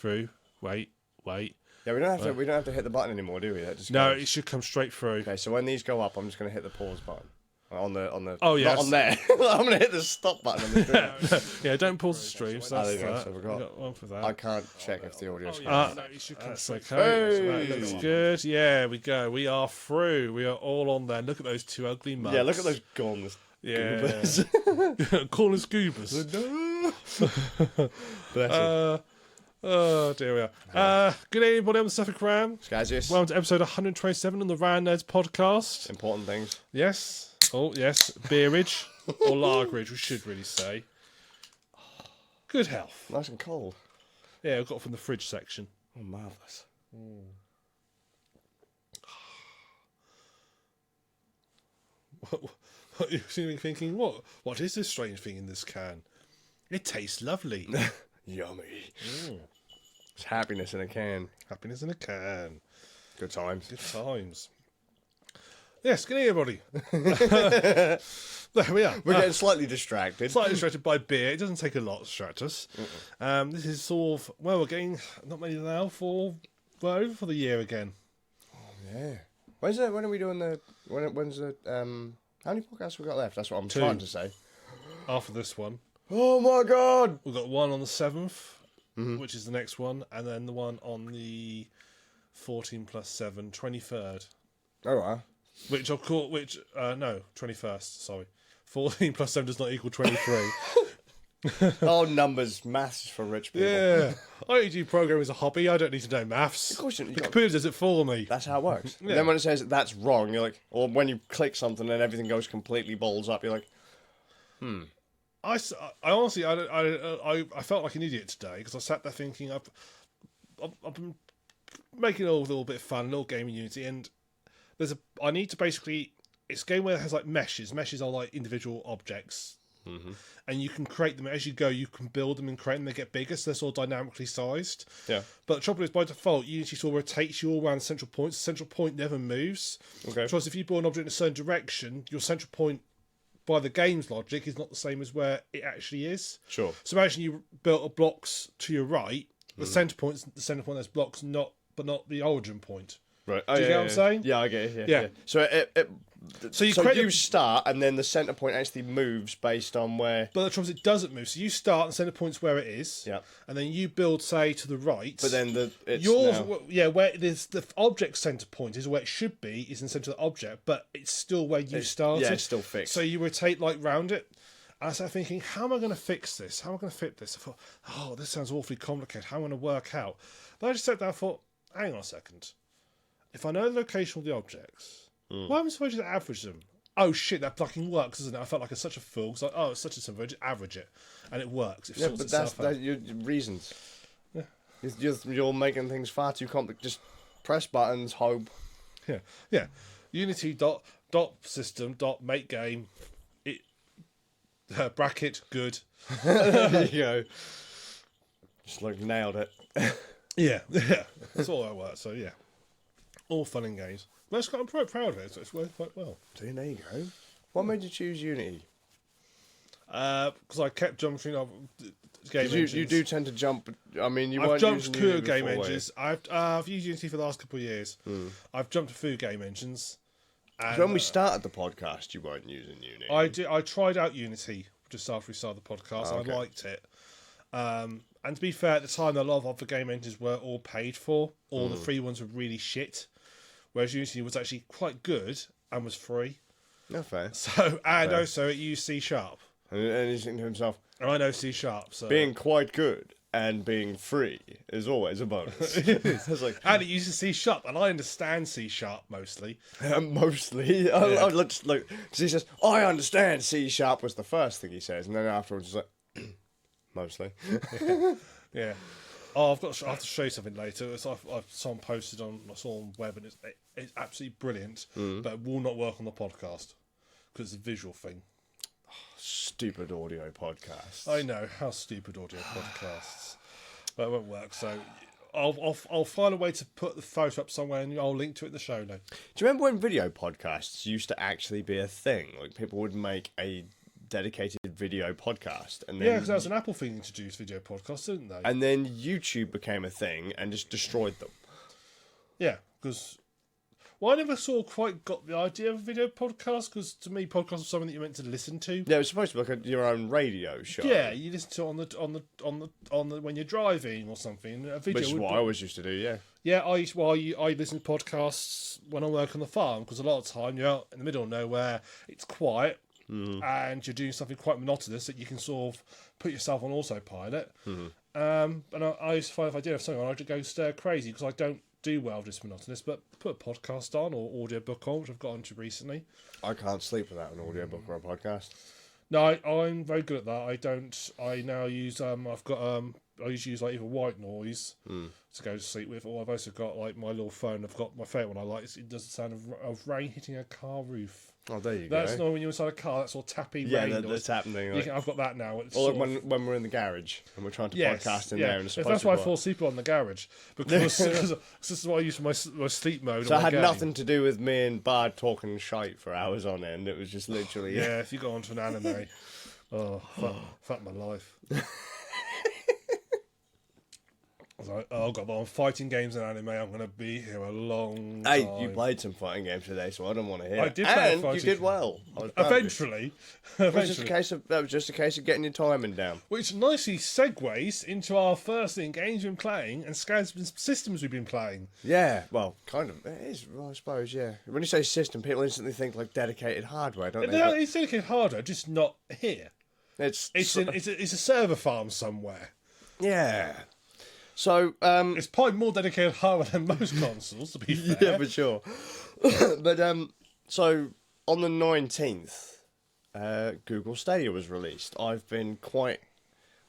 through. Wait. Yeah, we don't have to hit the button anymore, do we? That just No, goes. it should come straight through. Okay, so when these go up, I'm just going to hit the pause button on the. Oh, yeah, not on there. I'm going to hit the stop button on the screen. Yeah, don't pause the stream. So there that's you go, that. so I forgot. We got one for that. I can't check if the audio's No, it should come straight. Okay. That looks good. Yeah, we go. We are through. We are all on there. Look at those two ugly mugs. Yeah, look at those guns. Yeah. Call us goobers. Bless you. Oh, dear we are. Good day, everybody. I'm the Suffolk Ram. Skazius. Welcome to episode 127 on the Ran Nerds podcast. Important things. Yes. Oh, yes. Beerage. Or lagerage, we should really say. Good health. Nice and cold. Yeah, I got it from the fridge section. Oh, marvellous. What you seem to be thinking, what is this strange thing in this can? It tastes lovely. Yummy. It's happiness in a can. Happiness in a can. Good times. Good times. Yes, good day, everybody. There we are. We're getting slightly distracted. Slightly distracted by beer. It doesn't take a lot to distract us. This is sort of, well, we're getting not many now for the year again. Yeah. When are we doing the... When's the... how many podcasts we got left? That's what I'm trying to say. After this one. Oh my god! We've got one on the 7th, which is the next one, and then the one on the 14 plus 7, 23rd. Oh, wow. Which, of course, no, 21st, sorry. 14 plus 7 does not equal 23. Oh, numbers. Maths is for rich people. Yeah. I only do programming as a hobby. I don't need to know maths. Of course you The don't. computer does it for me. That's how it works. And then when it says that's wrong, you're like... Or when you click something and everything goes completely balls up, you're like... I honestly, I felt like an idiot today because I sat there thinking I've been making a little bit of fun, a little game in Unity, and I need to basically, it's a game where it has like meshes. Meshes are like individual objects, and you can create them as you go. You can build them and create them. They get bigger, so they're sort of dynamically sized. Yeah. But the trouble is, by default, Unity sort of rotates you all around the central points. The central point never moves. Okay. Whereas if you build an object in a certain direction, your central point, by the game's logic, is not the same as where it actually is. Sure. So imagine you built a blocks to your right. The centre point's the centre point. There's blocks, not the origin point. Right. Do you get what I'm saying? Yeah, I get it. Yeah. Yeah. So So you so create you start, and then the centre point actually moves based on where... But the trouble is, it doesn't move. So you start, and the centre point's where it is. Yeah. And then you build, say, to the right. But then it's yours, now... where there's the object centre point is where it should be, is in the centre of the object, but it's still where you started. Yeah, it's still fixed. So you rotate like round it. And I started thinking, how am I going to fix this? How am I going to fit this? I thought, oh, this sounds awfully complicated. How am I going to work out? But I just sat down and thought, hang on a second. If I know the location of the objects, why am I supposed to average them? Oh shit, that fucking works, doesn't it? I felt like such a fool. It's like, oh, it's such a simple, just average it, and it works. It sorts but itself out. your reasons. Yeah. You're making things far too complicated. Just press buttons, hope. Yeah. Unity dot system dot make game. It bracket good. There you go. Just like nailed it. Yeah. That's all that works. So yeah, all fun and games. But I'm quite proud of it. So it's worked quite well. See, there you go. What made you choose Unity? Because I kept jumping off game engines. You do tend to jump. I mean, you I've weren't jumped using Kuo Unity game before, engines. I've used Unity for the last couple of years. I've jumped to Foo game engines. And, when we started the podcast, you weren't using Unity. I tried out Unity just after we started the podcast. Okay. I liked it. And to be fair, at the time, a lot of other game engines were all paid for. All the free ones were really shit. Whereas Unity was actually quite good and was free. No fair. So also it used C#. And he's thinking to himself, And I know C#. So being quite good and being free is always a bonus. It's like, and it uses C#, and I understand C# mostly. mostly. I look, because he says, I understand C# was the first thing he says, and then afterwards he's like, mostly. Yeah. Oh, I have to show you something later. Someone posted I saw on web, and it's absolutely brilliant, but it will not work on the podcast because it's a visual thing. Stupid audio podcast. I know, how stupid audio podcasts, but it won't work. So I'll find a way to put the photo up somewhere, and I'll link to it in the show notes. Do you remember when video podcasts used to actually be a thing? Like, people would make a dedicated video podcast, and Yeah, then because that was an Apple thing to introduce video podcasts, didn't they? and then YouTube became a thing and just destroyed them. Yeah, because I never quite got the idea of a video podcast. Because to me, podcast was something that you're meant to listen to. Yeah, it was supposed to be like your own radio show. Yeah, you listen to it on the when you're driving or something. A video which is would what be- I always used to do. Yeah. Yeah, I listen to podcasts when I work on the farm because a lot of the time you're out in the middle of nowhere, it's quiet, and you're doing something quite monotonous that you can sort of put yourself on autopilot. And I used to find if I did have something on, I'd go stir crazy because I don't do well with this monotonous. But put a podcast on or audiobook on, which I've got onto recently. I can't sleep without an audiobook or a podcast. No, I'm very good at that. I don't. I now use I've got I usually use like either white noise to go to sleep with, or I've also got like my little phone. I've got my favourite one I like. It does the sound of rain hitting a car roof. Oh, there you That's go. not when you're inside a car. That's all tappy Yeah, rain that's noise. happening. I've got that now. It's Or sort like of- when we're in the garage and we're trying to Yes, podcast in yeah. there, and it's supposed That's to why I be fall asleep on the garage because this is what I use for my sleep mode. So on it my had game. nothing to do with me and Bard talking shite for hours on end. It was just literally Yeah, if you go onto an anime, fuck my life. I was like, oh god, I'm fighting games and anime. I'm gonna be here a long time. Hey, you played some fighting games today, so I don't want to hear. I did play a and you fighting did game. well. I was proud of you. Eventually, That was just a case of getting your timing down. which nicely segues into our first thing: games we've been playing and systems we've been playing. Yeah, well, kind of. It is, well, I suppose. Yeah. When you say system, people instantly think like dedicated hardware, don't they? No, But it's dedicated hardware, just not here. it's It's a server farm somewhere. yeah. So It's probably more dedicated hardware than most consoles, to be fair. yeah, for sure. But so on the 19th, Google Stadia was released. I've been quite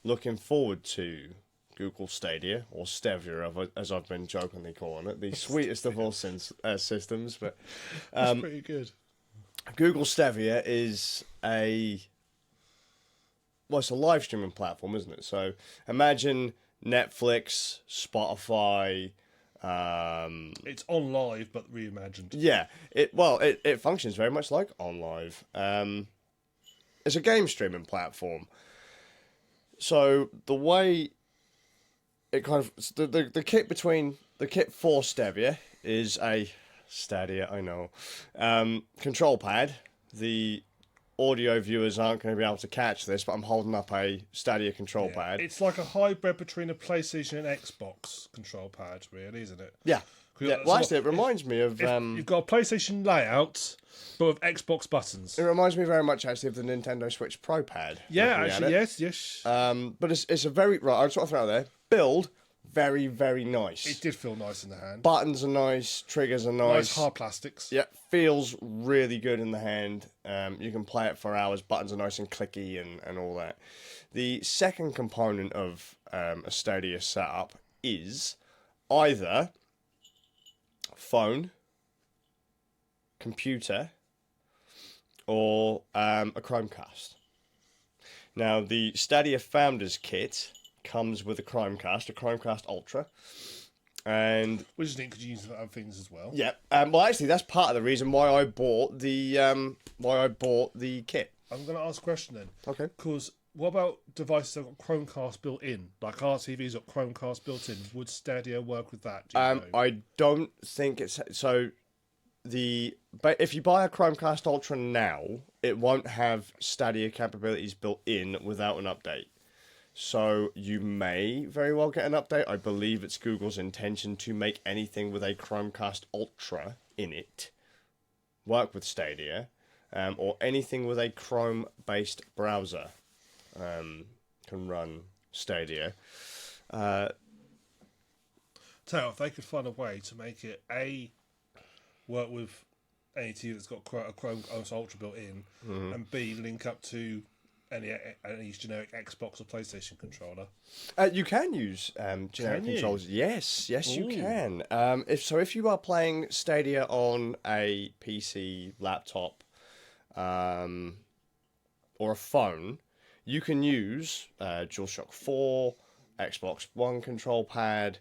looking forward to Google Stadia, or Stevia, as I've been jokingly calling it, the sweetest of all systems. But That's pretty good. Google Stadia is it's a live streaming platform, isn't it? So imagine Netflix, Spotify. It's on live, but reimagined. Yeah, it functions very much like OnLive. It's a game streaming platform. So the way it kind of the kit for Stadia is a Stadia, I know, control pad. The audio viewers aren't going to be able to catch this, but I'm holding up a Stadia control pad. It's like a hybrid between a PlayStation and Xbox control pad, really, isn't it? Yeah. Yeah. Well, actually, it reminds me of. You've got a PlayStation layout, but with Xbox buttons. It reminds me very much actually of the Nintendo Switch Pro pad. Yeah, looking at actually, it. yes. But it's a very right. I'll sort of throw it out there. Build very, very nice. It did feel nice in the hand. Buttons are nice. Triggers are Nice nice. hard plastics. Yeah, feels really good in the hand. You can play it for hours. Buttons are nice and clicky and all that. The second component of a Stadia setup is either phone, computer, or a Chromecast. Now, the Stadia Founders Kit comes with a Chromecast Ultra. And Which is neat because you use it for other things as well. yeah, well, actually, that's part of the reason why I bought the kit. I'm going to ask a question then. Okay. Because what about devices that have got Chromecast built in? Like our TV's got Chromecast built in. Would Stadia work with that? Do you know? I don't think it's so. But if you buy a Chromecast Ultra now, it won't have Stadia capabilities built in without an update. So you may very well get an update. I believe it's Google's intention to make anything with a Chromecast Ultra in it work with Stadia, or anything with a Chrome-based browser can run Stadia. Tell you, if they could find a way to make it work with any TV that's got a Chromecast Ultra built in, and B, link up to any generic Xbox or PlayStation controller. You can use generic Can you? controls. Yes, you Ooh. can. If you are playing Stadia on a PC, laptop, or a phone, you can use DualShock 4, Xbox One control pad.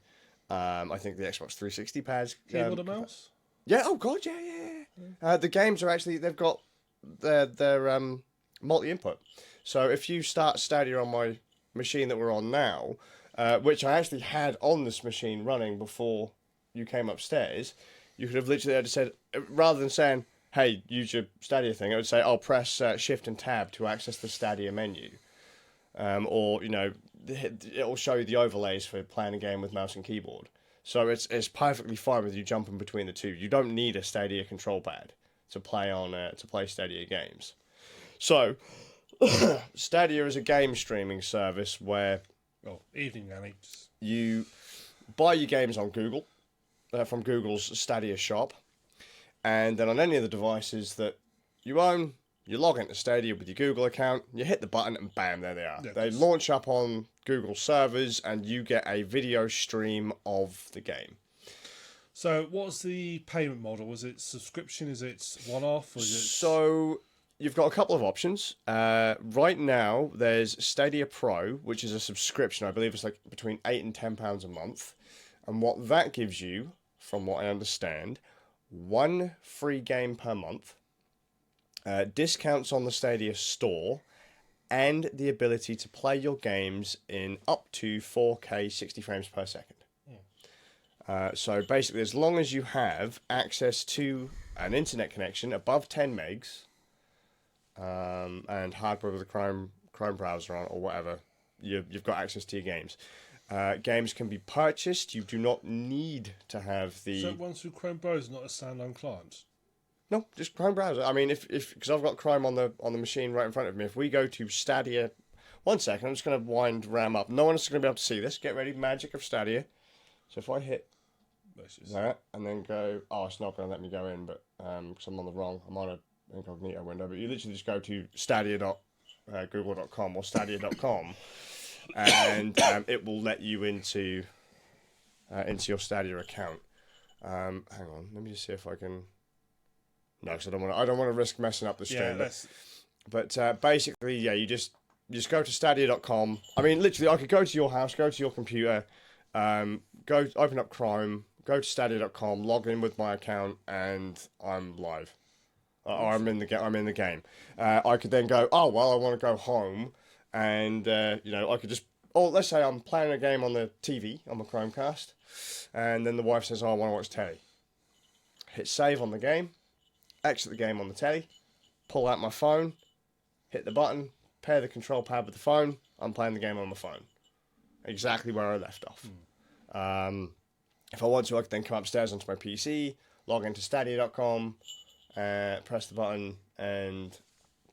I think the Xbox 360 pads. Keyboard and mouse? Yeah. Oh God. Yeah. The games are actually they've got their multi-input. So if you start Stadia on my machine that we're on now, which I actually had on this machine running before you came upstairs, you could have literally had said, rather than saying, hey, use your Stadia thing, it would say, I'll press Shift and Tab to access the Stadia menu. Or, it'll show you the overlays for playing a game with mouse and keyboard. So it's perfectly fine with you jumping between the two. You don't need a Stadia control pad to play Stadia games. So, Stadia is a game streaming service where evening, Nanny. you buy your games on Google, from Google's Stadia shop, and then on any of the devices that you own, you log into Stadia with your Google account, you hit the button, and bam, there they are. Yeah, they launch up on Google servers, and you get a video stream of the game. So, what's the payment model? Is it subscription? Is it one-off? Or is it... So, you've got a couple of options. Right now, there's Stadia Pro, which is a subscription. I believe it's like between £8 and £10 a month. And what that gives you, from what I understand, one free game per month, discounts on the Stadia store, and the ability to play your games in up to 4K 60 frames per second. So basically, as long as you have access to an internet connection above 10 megs, and hardware with a Chrome browser on or whatever, you've got access to your games. Games can be purchased. You do not need to have the... So it runs through Chrome browser, not a standalone client? No, just Chrome browser. I mean, if because I've got Chrome on the machine right in front of me. If we go to Stadia... One second, I'm just going to wind RAM up. No one's going to be able to see this. Get ready, magic of Stadia. So if I hit that and then go... Oh, it's not going to let me go in, but because I'm on an incognito window. But you literally just go to stadia.google.com or stadia.com and it will let you into your Stadia account. Hang on, let me just see if I can... No, because I don't want to risk messing up the stream. Yeah, but basically, yeah, you just go to stadia.com. I mean, literally, I could go to your house, go to your computer, go open up Chrome, go to stadia.com, log in with my account, and I'm live. I'm in the game. I could then go, oh well, I want to go home, and I could just... Oh, let's say I'm playing a game on the TV on my Chromecast, and then the wife says, oh, I want to watch telly. Hit save on the game, exit the game on the telly, pull out my phone, hit the button, pair the control pad with the phone. I'm playing the game on my phone, exactly where I left off. If I want to, I could then come upstairs onto my PC, log into stadia.com, press the button, and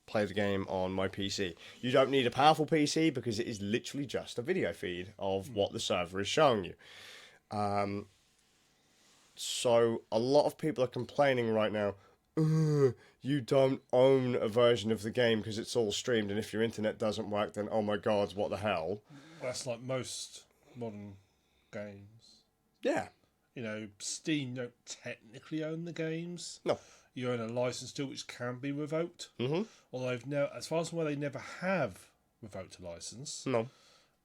play the game on my PC. You don't need a powerful PC because it is literally just a video feed of what the server is showing you. So a lot of people are complaining right now, you don't own a version of the game because it's all streamed, and if your internet doesn't work, then oh my god, what the hell? That's like most modern games. Yeah. Steam don't technically own the games. No. You own a license to which can be revoked. Mm-hmm. Although as far as I'm aware, they never have revoked a license. No.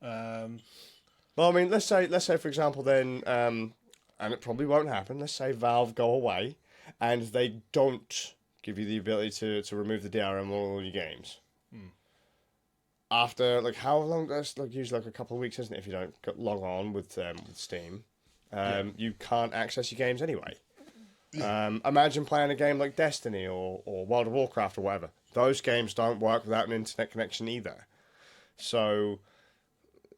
Well, I mean, let's say for example, then, and it probably won't happen. Let's say Valve go away, and they don't give you the ability to remove the DRM on all your games. After how long? That's usually a couple of weeks, isn't it? If you don't log on with Steam, you can't access your games anyway. Imagine playing a game like Destiny or World of Warcraft or whatever. Those games don't work without an internet connection either. So,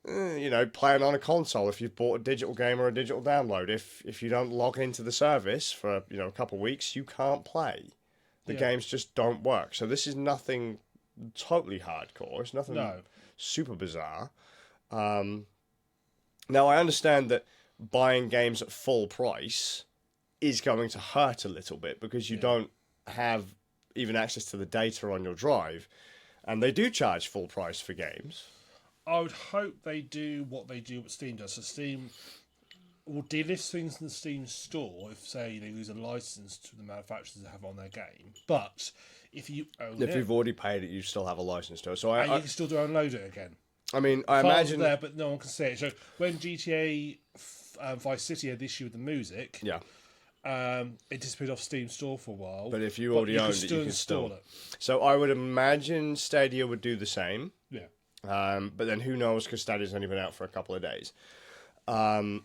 playing on a console, if you've bought a digital game or a digital download, if you don't log into the service for a couple of weeks, you can't play. The games just don't work. So this is nothing totally hardcore. It's nothing super bizarre. Now, I understand that buying games at full price is going to hurt a little bit because you don't have even access to the data on your drive, and they do charge full price for games. I would hope they do what Steam does. So Steam will delist things in the Steam store if, say, they lose a license to the manufacturers to have on their game. But if you own if you've already paid it, you still have a license to it. So you can still download it again. I mean, I imagine there, but no one can see it. So when GTA Vice City had the issue with the music, It disappeared off Steam Store for a while. But if you already owned it, you can still. So I would imagine Stadia would do the same. Yeah. But then who knows, because Stadia's only been out for a couple of days. You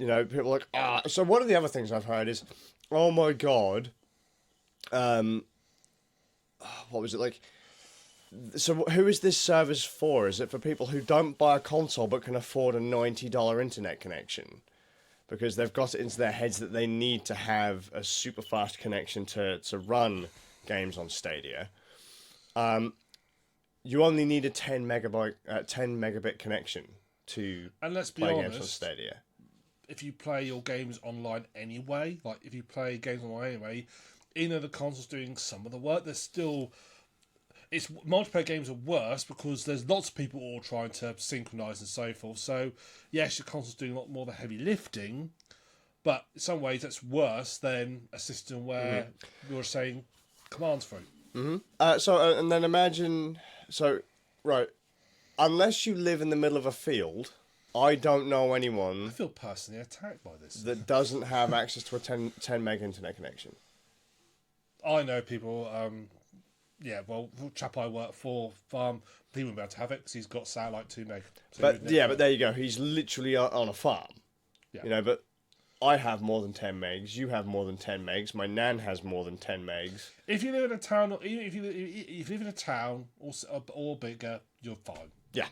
know, people are like, So one of the other things I've heard is, oh my god, what was it like? So who is this service for? Is it for people who don't buy a console but can afford a $90 internet connection? Because they've got it into their heads that they need to have a super fast connection to run games on Stadia. You only need a 10 megabit connection to and let's be play honest, games on Stadia. If you play your games online anyway, like if you play games online anyway, even though the console's doing some of the work, there's still... multiplayer games are worse because there's lots of people all trying to synchronize and so forth. So, yes, your console's doing a lot more of the heavy lifting, but in some ways that's worse than a system where you're saying commands through. And then imagine... right, unless you live in the middle of a field, I don't know I anyone feel personally attacked by this. that doesn't have access to a 10 meg internet connection. I know people... the chap I work for, he wouldn't be able to have it because he's got satellite 2 meg. So But there you go. He's literally on a farm. Yeah. You know, but I have more than 10 megs. You have more than 10 megs. My nan has more than 10 megs. If you live in a town, or even if you live in a town or bigger, you're fine. Yeah.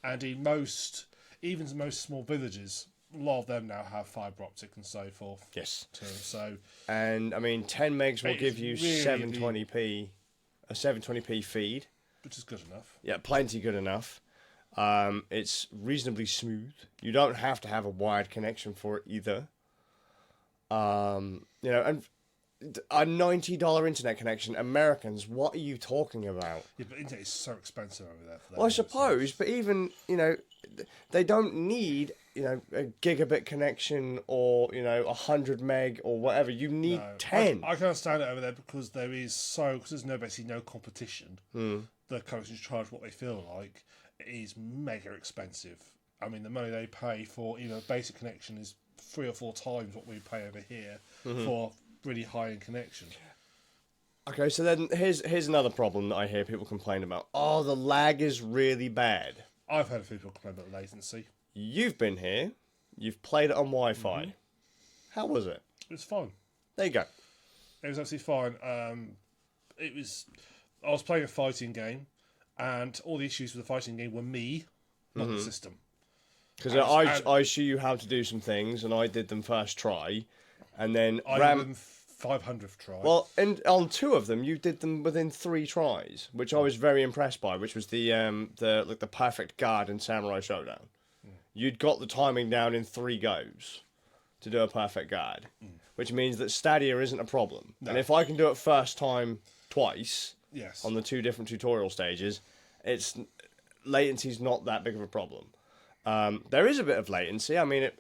And in even most small villages, a lot of them now have fibre optic and so forth. Yes. Too. So, And I mean, 10 megs will It's give you really 720p, a 720p feed. which is good enough. Yeah, plenty good enough. It's reasonably smooth. You don't have to have a wired connection for it either. You know, and a $90 internet connection, Americans, what are you talking about? Yeah, but internet is so expensive over there. For that Well, I suppose, but even, you know, they don't need, you know, a gigabit connection or, you know, 100 meg or whatever. You need 10. I can understand it over there because because there's basically no competition. The companies charge what they feel like. It is mega expensive. I mean, the money they pay for, a basic connection is 3 or 4 times what we pay over here for really high-end connection. Okay, so then here's another problem that I hear people complain about. Oh, the lag is really bad. I've heard a few people complain about latency. You've been here. You've played it on Wi-Fi. How was it? It was fine. There you go. It was absolutely fine. I was playing a fighting game, and all the issues with the fighting game were me, not the system. Because I show you how to do some things, and I did them first try, and then I did them 500th try. Well, and on 2 of them, you did them within 3 tries, which I was very impressed by. Which was the perfect guard in Samurai Showdown. You'd got the timing down in 3 goes to do a perfect guard, which means that Stadia isn't a problem. No. And if I can do it first time twice, yes, on the 2 different tutorial stages, latency's not that big of a problem. There is a bit of latency. I mean,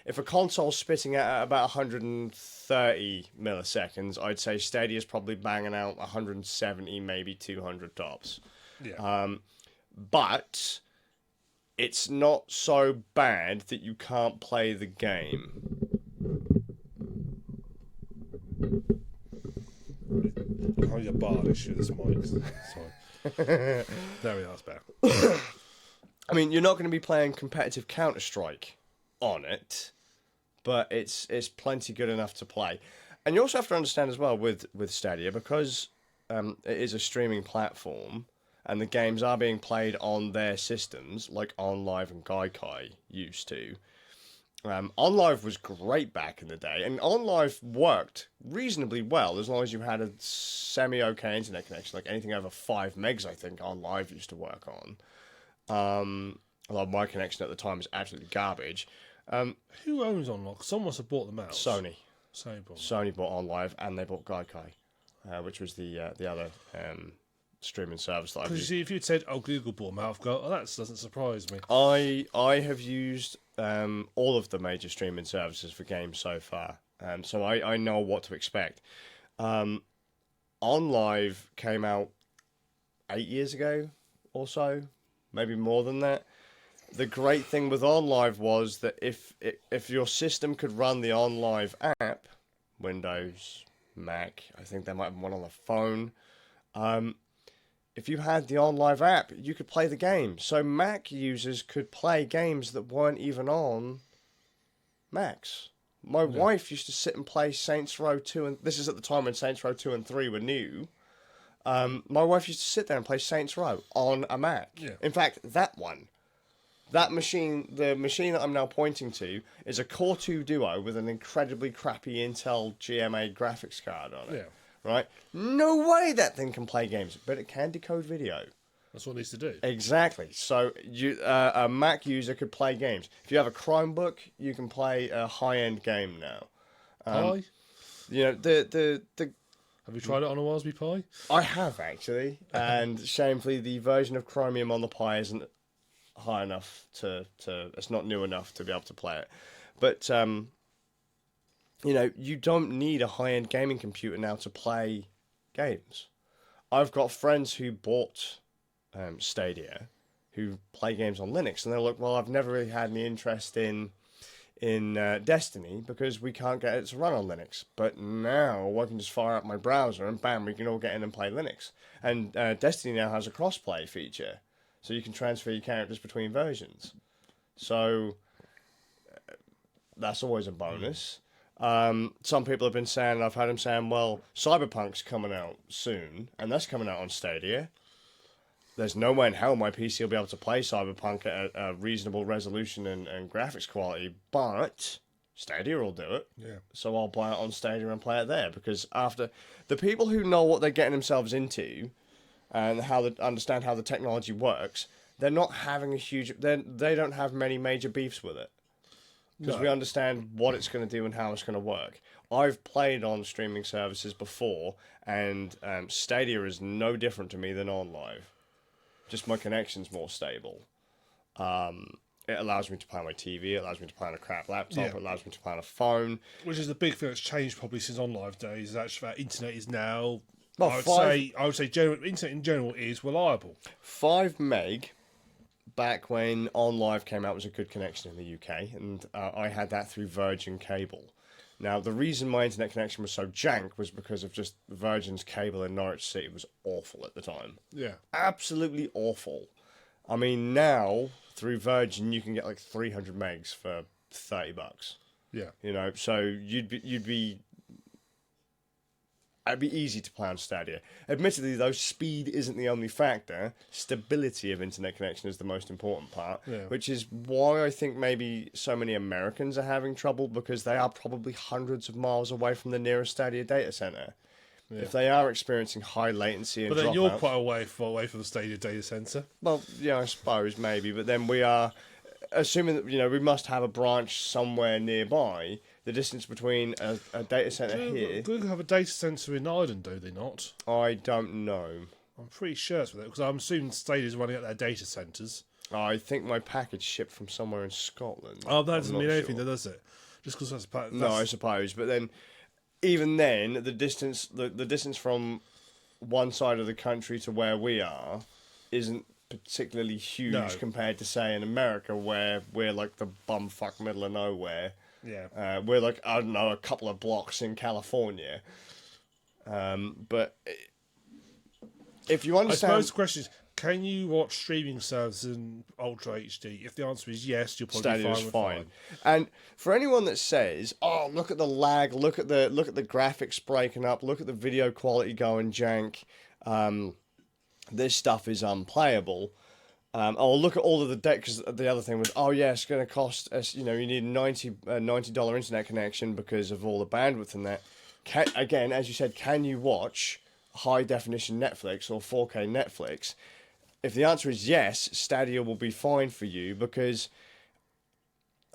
if a console's spitting at about 130 milliseconds, I'd say Stadia's probably banging out 170, maybe 200 tops. Yeah. But it's not so bad that you can't play the game. Oh, your bar issue, this mic. Sorry. There we are, it's better. I mean, you're not going to be playing competitive Counter-Strike on it, but it's plenty good enough to play. And you also have to understand as well with Stadia, because it is a streaming platform, and the games are being played on their systems, like OnLive and Gaikai used to. OnLive was great back in the day, and OnLive worked reasonably well as long as you had a semi-okay internet connection, like anything over 5 megs, I think OnLive used to work on. Although my connection at the time was absolutely garbage. Who owns OnLive? Someone must have bought them out. Sony. Sony bought OnLive, and they bought Gaikai, which was the other streaming service that I've used. Because if you'd said, Google bought them out, I've got, that doesn't surprise me. I have used all of the major streaming services for games so far, so I know what to expect. OnLive came out 8 years ago or so, maybe more than that. The great thing with OnLive was that if your system could run the OnLive app, Windows, Mac. I think they might have one on the phone. If you had the OnLive app, you could play the game. So Mac users could play games that weren't even on Macs. My wife used to sit and play Saints Row 2, and this is at the time when Saints Row 2 and 3 were new. My wife used to sit there and play Saints Row on a Mac. Yeah. In fact, that one. That machine, the machine that I'm now pointing to, is a Core 2 Duo with an incredibly crappy Intel GMA graphics card on it. Yeah. Right? No way that thing can play games, but it can decode video. That's what it needs to do. Exactly. So a Mac user could play games. If you have a Chromebook, you can play a high-end game now. Pi? You know, the Have you tried it on a Raspberry Pi? I have actually, and shamefully, the version of Chromium on the Pi isn't high enough to it's not new enough to be able to play it. But you know, you don't need a high-end gaming computer now to play games. I've got friends who bought Stadia, who play games on Linux, and they're like, "Well, I've never really had any interest in Destiny because we can't get it to run on Linux. But now I can just fire up my browser and bam, we can all get in and play Linux. And Destiny now has a crossplay feature, so you can transfer your characters between versions. So that's always a bonus. Some people have been saying, I've heard them saying, well, Cyberpunk's coming out soon, and that's coming out on Stadia. There's no way in hell my PC will be able to play Cyberpunk at a reasonable resolution and graphics quality, but Stadia will do it. Yeah. So I'll buy it on Stadia and play it there, because after the people who know what they're getting themselves into and understand how the technology works, they're not having they don't have many major beefs with it. Because we understand what it's going to do and how it's going to work. I've played on streaming services before, and Stadia is no different to me than OnLive. Just my connection's more stable. It allows me to play on my TV, it allows me to play on a crap laptop, it allows me to play on a phone. Which is the big thing that's changed probably since OnLive days, is actually that internet is now, Well, I would say internet in general is reliable. 5 meg back when OnLive came out was a good connection in the UK, and I had that through Virgin Cable. Now, the reason my internet connection was so jank was because of just Virgin's cable in Norwich City was awful at the time. Yeah. Absolutely awful. I mean, now, through Virgin, you can get like 300 megs for $30. Yeah. You know, so it'd be easy to play on Stadia. Admittedly, though, speed isn't the only factor. Stability of internet connection is the most important part, which is why I think maybe so many Americans are having trouble, because they are probably hundreds of miles away from the nearest Stadia data center. Yeah. If they are experiencing high latency and but then dropouts, you're quite far away from the Stadia data center. Well, yeah, I suppose maybe, but then we are assuming that we must have a branch somewhere nearby. The distance between a data center here. Google have a data center in Ireland, do they not? I don't know. I'm pretty sure it's with it, because I'm assuming Stadia's running at their data centers. I think my package shipped from somewhere in Scotland. Oh, that doesn't mean anything, does it? Just because that's part. No, I suppose. But then, even then, the distance from one side of the country to where we are isn't particularly huge compared to, say, in America, where we're like the bumfuck middle of nowhere. Yeah. We're like, I don't know, a couple of blocks in California. But if you understand... I suppose the question is, can you watch streaming services in Ultra HD? If the answer is yes, you're probably fine. And for anyone that says, "Oh, look at the lag, look at the graphics breaking up, look at the video quality going jank, this stuff is unplayable." Look at all of the debt, because the other thing was, it's going to cost us, you need a $90 internet connection because of all the bandwidth and that. Again, as you said, can you watch high definition Netflix or 4K Netflix? If the answer is yes, Stadia will be fine for you, because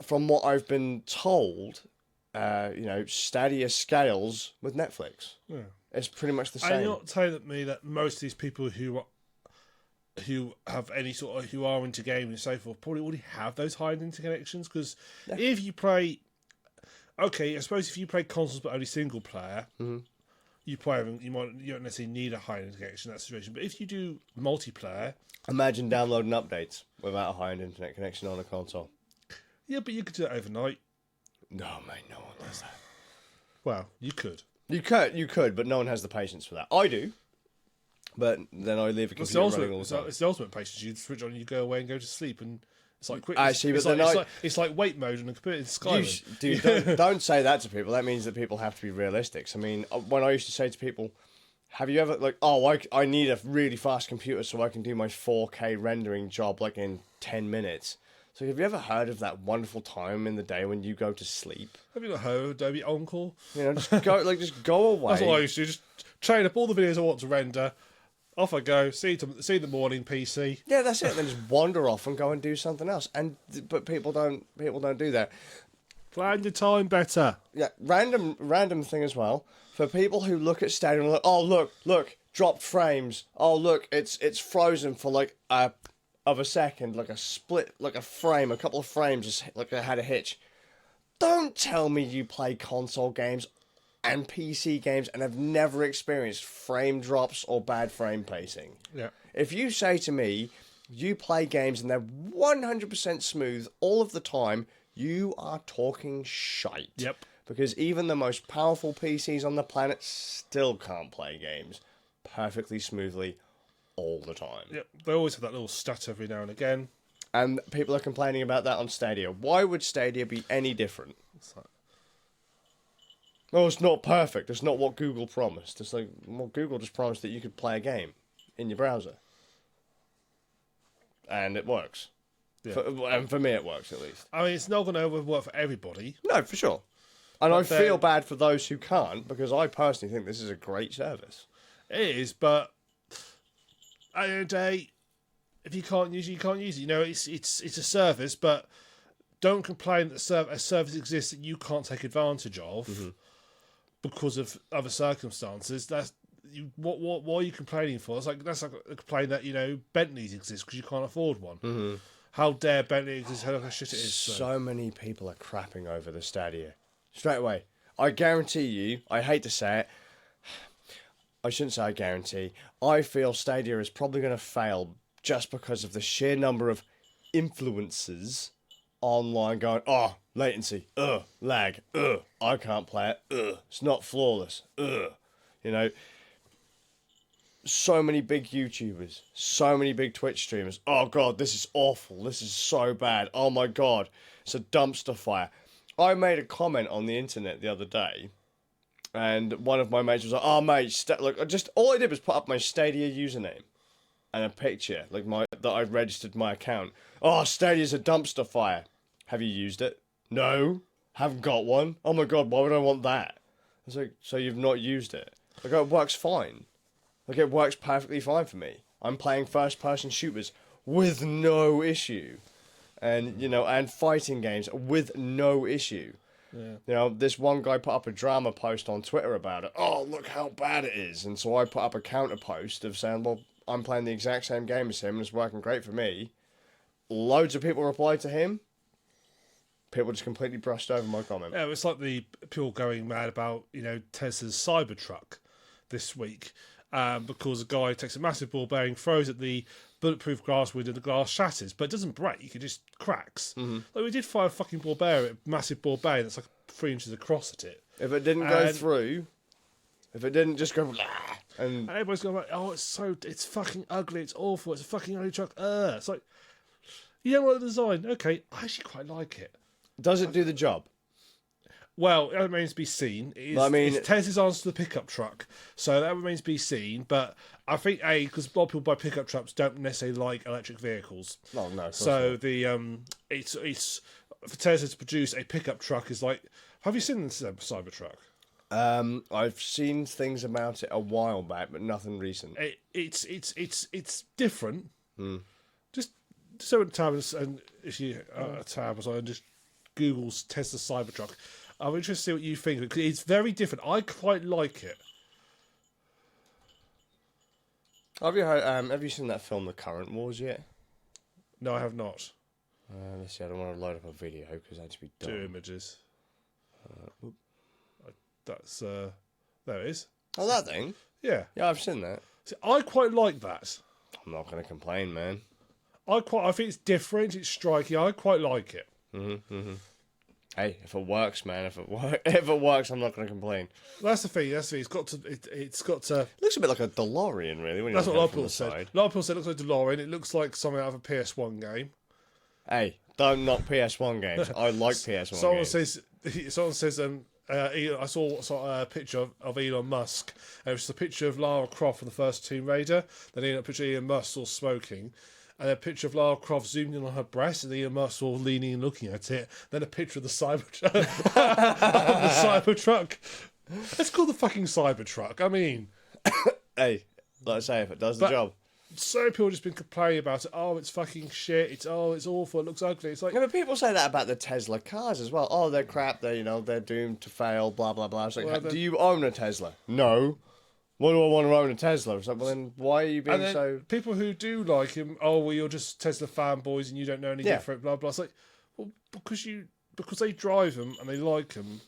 from what I've been told, Stadia scales with Netflix. Yeah. It's pretty much the same. And you're not telling me that most of these people who have any sort of, who are into gaming and so forth, probably already have those high-end interconnections, because if you play, I suppose if you play consoles but only single player, you don't necessarily need a high-end connection in that situation. But if you do multiplayer, imagine downloading updates without a high-end internet connection on a console. Yeah, but you could do it overnight. No, mate, no one does that. Well, you could. You could, but no one has the patience for that. I do, but then I leave a It's computer running all the time. the ultimate patience. You switch on, you go away and go to sleep, and it's like quick. Actually, it's, but like, it's like wait mode on a computer in Skyrim. Dude, don't say that to people. That means that people have to be realistic. I mean, when I used to say to people, have you ever, like, oh, I need a really fast computer so I can do my 4K rendering job, like, in 10 minutes. So have you ever heard of that wonderful time in the day when you go to sleep? Have you not heard of Adobe On-Call? You know, just go away. That's what I used to do. Just train up all the videos I want to render. Off I go. See the morning, PC. Yeah, that's it. Then just wander off and go and do something else. But people don't do that. Plan your time better. Yeah, random thing as well. For people who look at Stadia and look, oh look, dropped frames. Oh look, it's frozen for like of a second, like a split, like a frame, a couple of frames, just like I had a hitch. Don't tell me you play console games and PC games and have never experienced frame drops or bad frame pacing. Yeah. If you say to me, you play games and they're 100% smooth all of the time, you are talking shite. Yep. Because even the most powerful PCs on the planet still can't play games perfectly smoothly all the time. Yep. They always have that little stutter every now and again. And people are complaining about that on Stadia. Why would Stadia be any different? Oh, it's not perfect. It's not what Google promised. It's like, well, Google just promised that you could play a game in your browser. And it works. Yeah. And for me, it works, at least. I mean, it's not going to work for everybody. No, for sure. And I feel bad for those who can't, because I personally think this is a great service. It is, but at the end of the day, if you can't use it, you can't use it. You know, it's a service, but don't complain that a service exists that you can't take advantage of because of other circumstances. That's what are you complaining for? That's like a complaint that, you know, Bentleys exist because you can't afford one. How dare Bentley exist? How shit it is. So many people are crapping over the Stadia. Straight away. I guarantee you, I hate to say it, I shouldn't say I guarantee, I feel Stadia is probably going to fail just because of the sheer number of influencers online going, oh, latency, lag, I can't play it, it's not flawless, you know. So many big YouTubers, so many big Twitch streamers, oh god, this is awful, this is so bad, oh my god, it's a dumpster fire. I made a comment on the internet the other day, and one of my mates was like, oh mate, look, all I did was put up my Stadia username and a picture, like that I'd registered my account. Oh, Stadia's a dumpster fire. Have you used it? No, haven't got one. Oh my god, why would I want that? I was like, so you've not used it? Like, it works fine. Like, it works perfectly fine for me. I'm playing first-person shooters with no issue. And, you know, and fighting games with no issue. Yeah. You know, this one guy put up a drama post on Twitter about it. Oh, look how bad it is. And so I put up a counter post of saying, well, I'm playing the exact same game as him and it's working great for me. Loads of people replied to him. People just completely brushed over my comment. Yeah, it's like the people going mad about, you know, Tesla's Cybertruck this week. Because a guy takes a massive ball bearing, throws at the bulletproof glass window, the glass shatters, but it doesn't break, it just cracks. Like, we did fire a fucking ball bearing, a massive ball bearing that's like 3 inches across at it. If it didn't go through, if it didn't just go, and everybody's going like, oh, it's fucking ugly, it's awful, it's a fucking ugly truck. It's like, you don't like the design. Okay, I actually quite like it. Does it do the job? Well, that remains to be seen. It's Tesla's answer to the pickup truck, so that remains to be seen. But I think because a lot of people buy pickup trucks don't necessarily like electric vehicles. Oh no. So it's for Tesla to produce a pickup truck is like. Have you seen the Cybertruck? I've seen things about it a while back, but nothing recent. It's different. Just so in tabs, and if you tab or and just Google's Tesla Cybertruck. I'm interested to see what you think. Because it's very different. I quite like it. Have you seen that film, The Current Wars, yet? No, I have not. Let's see. I don't want to load up a video because that'd be dumb. 2 images. That's there it is. Oh, that thing. Yeah. Yeah, I've seen that. See, I quite like that. I'm not going to complain, man. I think it's different. It's striking. I quite like it. Hey, if it works, man, if it works, I'm not going to complain. That's the thing. It's got to. It's got to. It looks a bit like a DeLorean, really. When you That's look what a at lot it of from people the said. side. A lot of people said it looks like DeLorean. It looks like something out of a PS1 game. Hey, don't knock PS1 games. I like PS1 Someone games. says. I saw a picture of Elon Musk. And it was a picture of Lara Croft from the first Tomb Raider. Then a picture of Elon Musk all smoking. And a picture of Lara Croft zoomed in on her breast, and Elon Musk all leaning and looking at it. Then a picture of the Cybertruck. The Cybertruck. It's called the fucking Cybertruck. I mean, Hey, like I say, if it does the job. so many people just been complaining about it. Oh, it's fucking shit. It's awful. It looks ugly. It's like, Yeah, but people say that about the Tesla cars as well. Oh, they're crap. They're doomed to fail. Blah blah blah. It's like, Well, do you own a Tesla? No. Why do I want to own a Tesla? It's like, well, then why are you being and then so? people who do like him, oh well, you're just Tesla fanboys and you don't know any Yeah. different. Blah blah. It's like, well, because they drive them and they like them.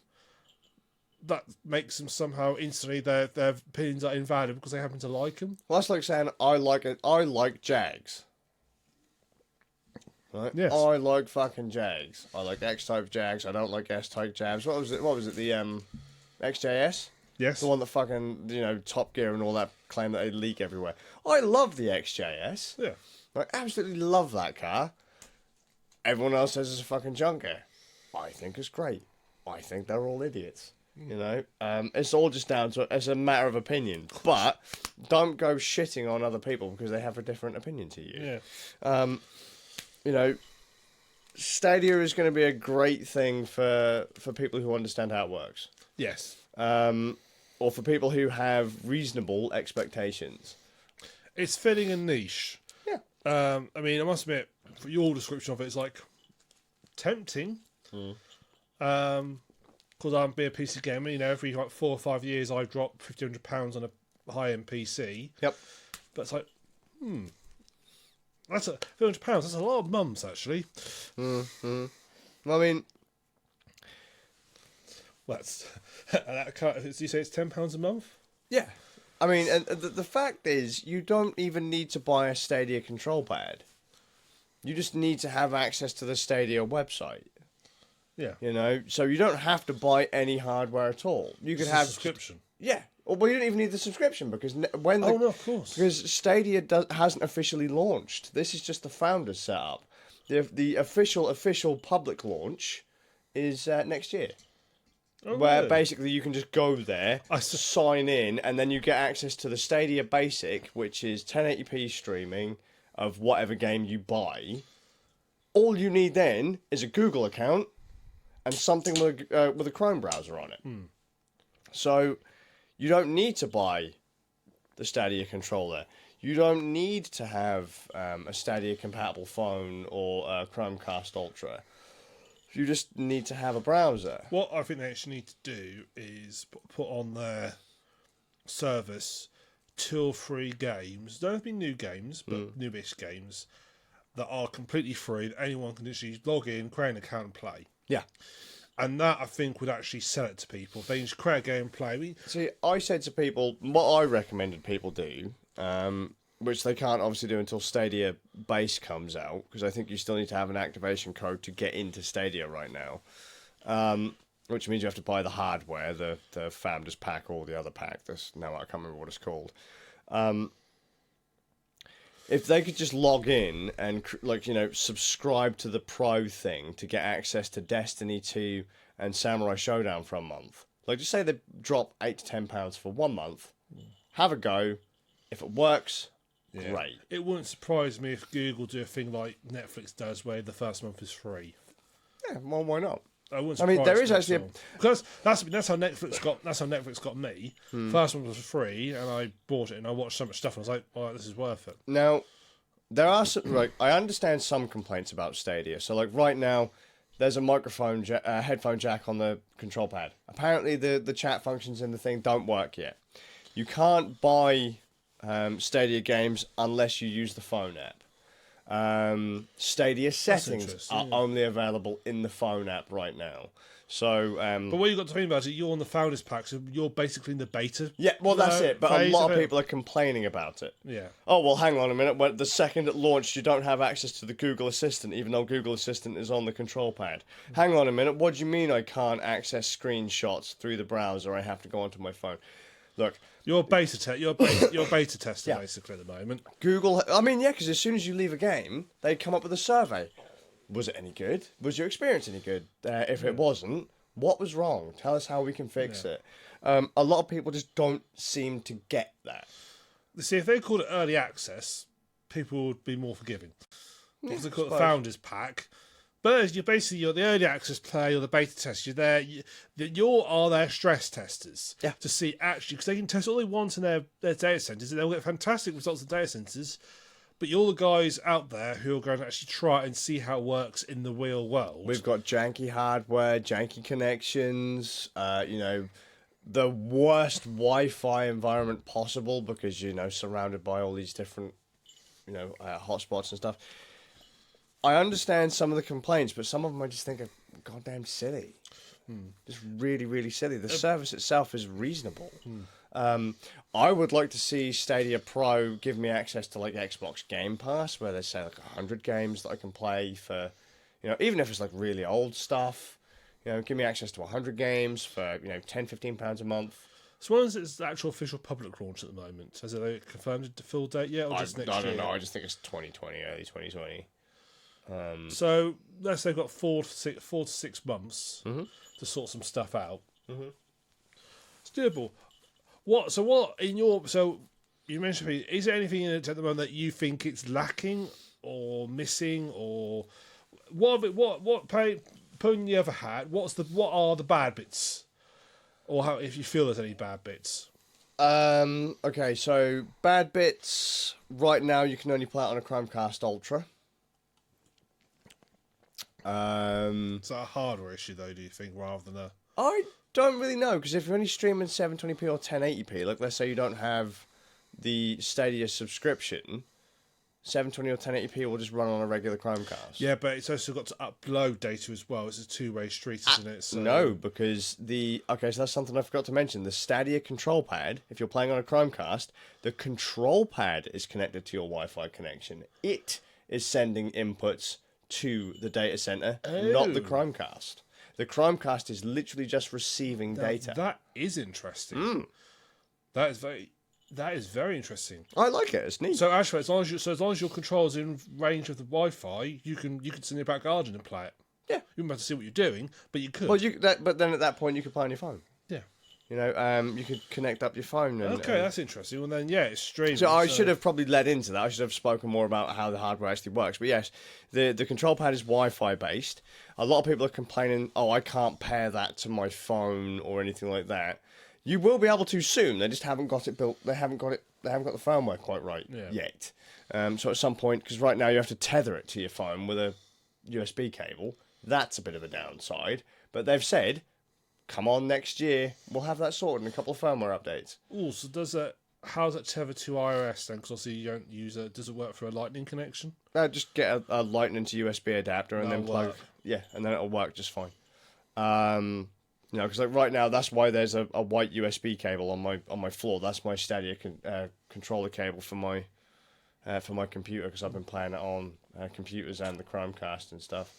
That makes them somehow instantly their opinions are invalid because they happen to like them. Well, that's like saying I like Jags. Right? Yes. I like fucking Jags. I like X-type Jags. I don't like S-type Jags. What was it? The XJS? Yes. The one that fucking Top Gear and all that claim that they leak everywhere. I love the XJS. Yeah. I absolutely love that car. Everyone else says it's a fucking junker. I think it's great. I think they're all idiots. It's all just down to it's a matter of opinion. But don't go shitting on other people because they have a different opinion to you. Yeah. Stadia is going to be a great thing for people who understand how it works. Yes. Or for people who have reasonable expectations. It's filling a niche. Yeah. I mean, I must admit, for your description of it, it's like tempting. Because I'm being a PC gamer, every like 4 or 5 years I drop £1,500 on a high-end PC. Yep. But it's like, that's £1,500. That's a lot of mums, actually. Mm-hmm. I mean, That's do you say it's £10 a month? yeah. I mean, and the fact is, you don't even need to buy a Stadia control pad. You just need to have access to the Stadia website. Yeah. So you don't have to buy any hardware at all. You could It's have a subscription. Yeah. Well, you don't even need the subscription because when Oh no, of course. because Stadia hasn't officially launched. This is just the founders setup. The official public launch is next year. Oh, Where really? basically you can just go there, sign in, and then you get access to the Stadia Basic, which is 1080p streaming of whatever game you buy. All you need then is a Google account and something with a Chrome browser on it. So you don't need to buy the Stadia controller. You don't need to have a Stadia compatible phone or a Chromecast Ultra. You just need to have a browser. What I think they actually need to do is put on their service 2 or 3 games. Don't have to be new games, but newish games that are completely free. That anyone can literally log in, create an account, and play. Yeah. And that I think would actually sell it to people. If they just create a game and play. See, I said to people what I recommended people do, which they can't obviously do until Stadia Base comes out, because I think you still need to have an activation code to get into Stadia right now. Which means you have to buy the hardware, the Founders Pack or the other pack. Now I can't remember what it's called. If they could just log in and subscribe to the Pro thing to get access to Destiny 2 and Samurai Showdown for a month, like just say they drop £8 to £10 for 1 month, have a go. If it works, great. It wouldn't surprise me if Google do a thing like Netflix does, where the first month is free. Yeah, well, why not? I mean, there is actually because that's how Netflix got me. First one was free, and I bought it, and I watched so much stuff, and I was like, "All right, this is worth it." Now, there are some, I understand some complaints about Stadia. So, right now, there's a headphone jack on the control pad. Apparently, the chat functions in the thing don't work yet. You can't buy Stadia games unless you use the phone app. Stadia settings are only available in the phone app right now. So, But what you've got to think about it, you're on the Founders Pack, so you're basically in the beta. yeah, well, that's it. But a phase lot of it. people are complaining about it. Yeah. Oh, well, hang on a minute. When the second it launched, you don't have access to the Google Assistant, even though Google Assistant is on the control pad. Hang on a minute. What do you mean I can't access screenshots through the browser? I have to go onto my phone. Look, You're you're beta tester basically at the moment. Google. I mean, yeah, because as soon as you leave a game, they come up with a survey. Was it any good? Was your experience any good? If it wasn't, what was wrong? Tell us how we can fix it. A lot of people just don't seem to get that. See, if they called it early access, people would be more forgiving. Because they call it the suppose. Founders Pack. But you're the early access player, you're the beta tester. You're there. You are their stress testers. Yeah. To see actually, because they can test all they want in their data centers, and they'll get fantastic results in data centers. But you're the guys out there who are going to actually try and see how it works in the real world. We've got janky hardware, janky connections, the worst Wi-Fi environment possible because, surrounded by all these different, hotspots and stuff. I understand some of the complaints, but some of them I just think are goddamn silly. Just really, really silly. The service itself is reasonable. I would like to see Stadia Pro give me access to like Xbox Game Pass, where they say like 100 games that I can play for, even if it's like really old stuff. Give me access to 100 games for £10-15 a month. So when is its actual official public launch at the moment? Has it confirmed the full date yet, or just next year? I don't know. I just think it's 2020, early 2020. So let's say they've got 4 to 6 months to sort some stuff out. It's doable. So you mentioned, is there anything in it at the moment that you think it's lacking or missing, or putting the other hat? What are the bad bits, or if you feel there's any bad bits? Okay, so bad bits. Right now, you can only play it on a Chromecast Ultra. Is that a hardware issue though? Do you think, rather than a? I don't really know, because if you're only streaming 720p or 1080p, like let's say you don't have the Stadia subscription, 720 or 1080p will just run on a regular Chromecast. Yeah, but it's also got to upload data as well. It's a two-way street, isn't it? So... No, because so that's something I forgot to mention. The Stadia control pad, if you're playing on a Chromecast, the control pad is connected to your Wi-Fi connection. It is sending inputs to the data center, not the Chromecast. The Chromecast is literally just receiving data. That is interesting. That is very interesting. I like it. It's neat. So actually, as long as your control's in range of the Wi-Fi, you can sit in your back garden and play it. Yeah. You wouldn't have to see what you're doing, but you could. Well, but then at that point you could play on your phone. Yeah. You could connect up your phone. Okay, that's interesting. Well, then, it's streaming. So I should have probably led into that. I should have spoken more about how the hardware actually works. But yes, the control pad is Wi-Fi based. A lot of people are complaining, I can't pair that to my phone or anything like that. You will be able to soon. They just haven't got it built. They haven't got the firmware quite right yet. So at some point, because right now you have to tether it to your phone with a USB cable. That's a bit of a downside. But they've said, come on next year, we'll have that sorted in a couple of firmware updates. Oh, so how's that tethered to iOS then? Because obviously you don't use it. Does it work for a Lightning connection? Just get a Lightning to USB adapter and then plug. Yeah, and then it'll work just fine. Because like right now, that's why there's a white USB cable on my floor. That's my Stadia controller cable for my computer, because I've been playing it on computers and the Chromecast and stuff.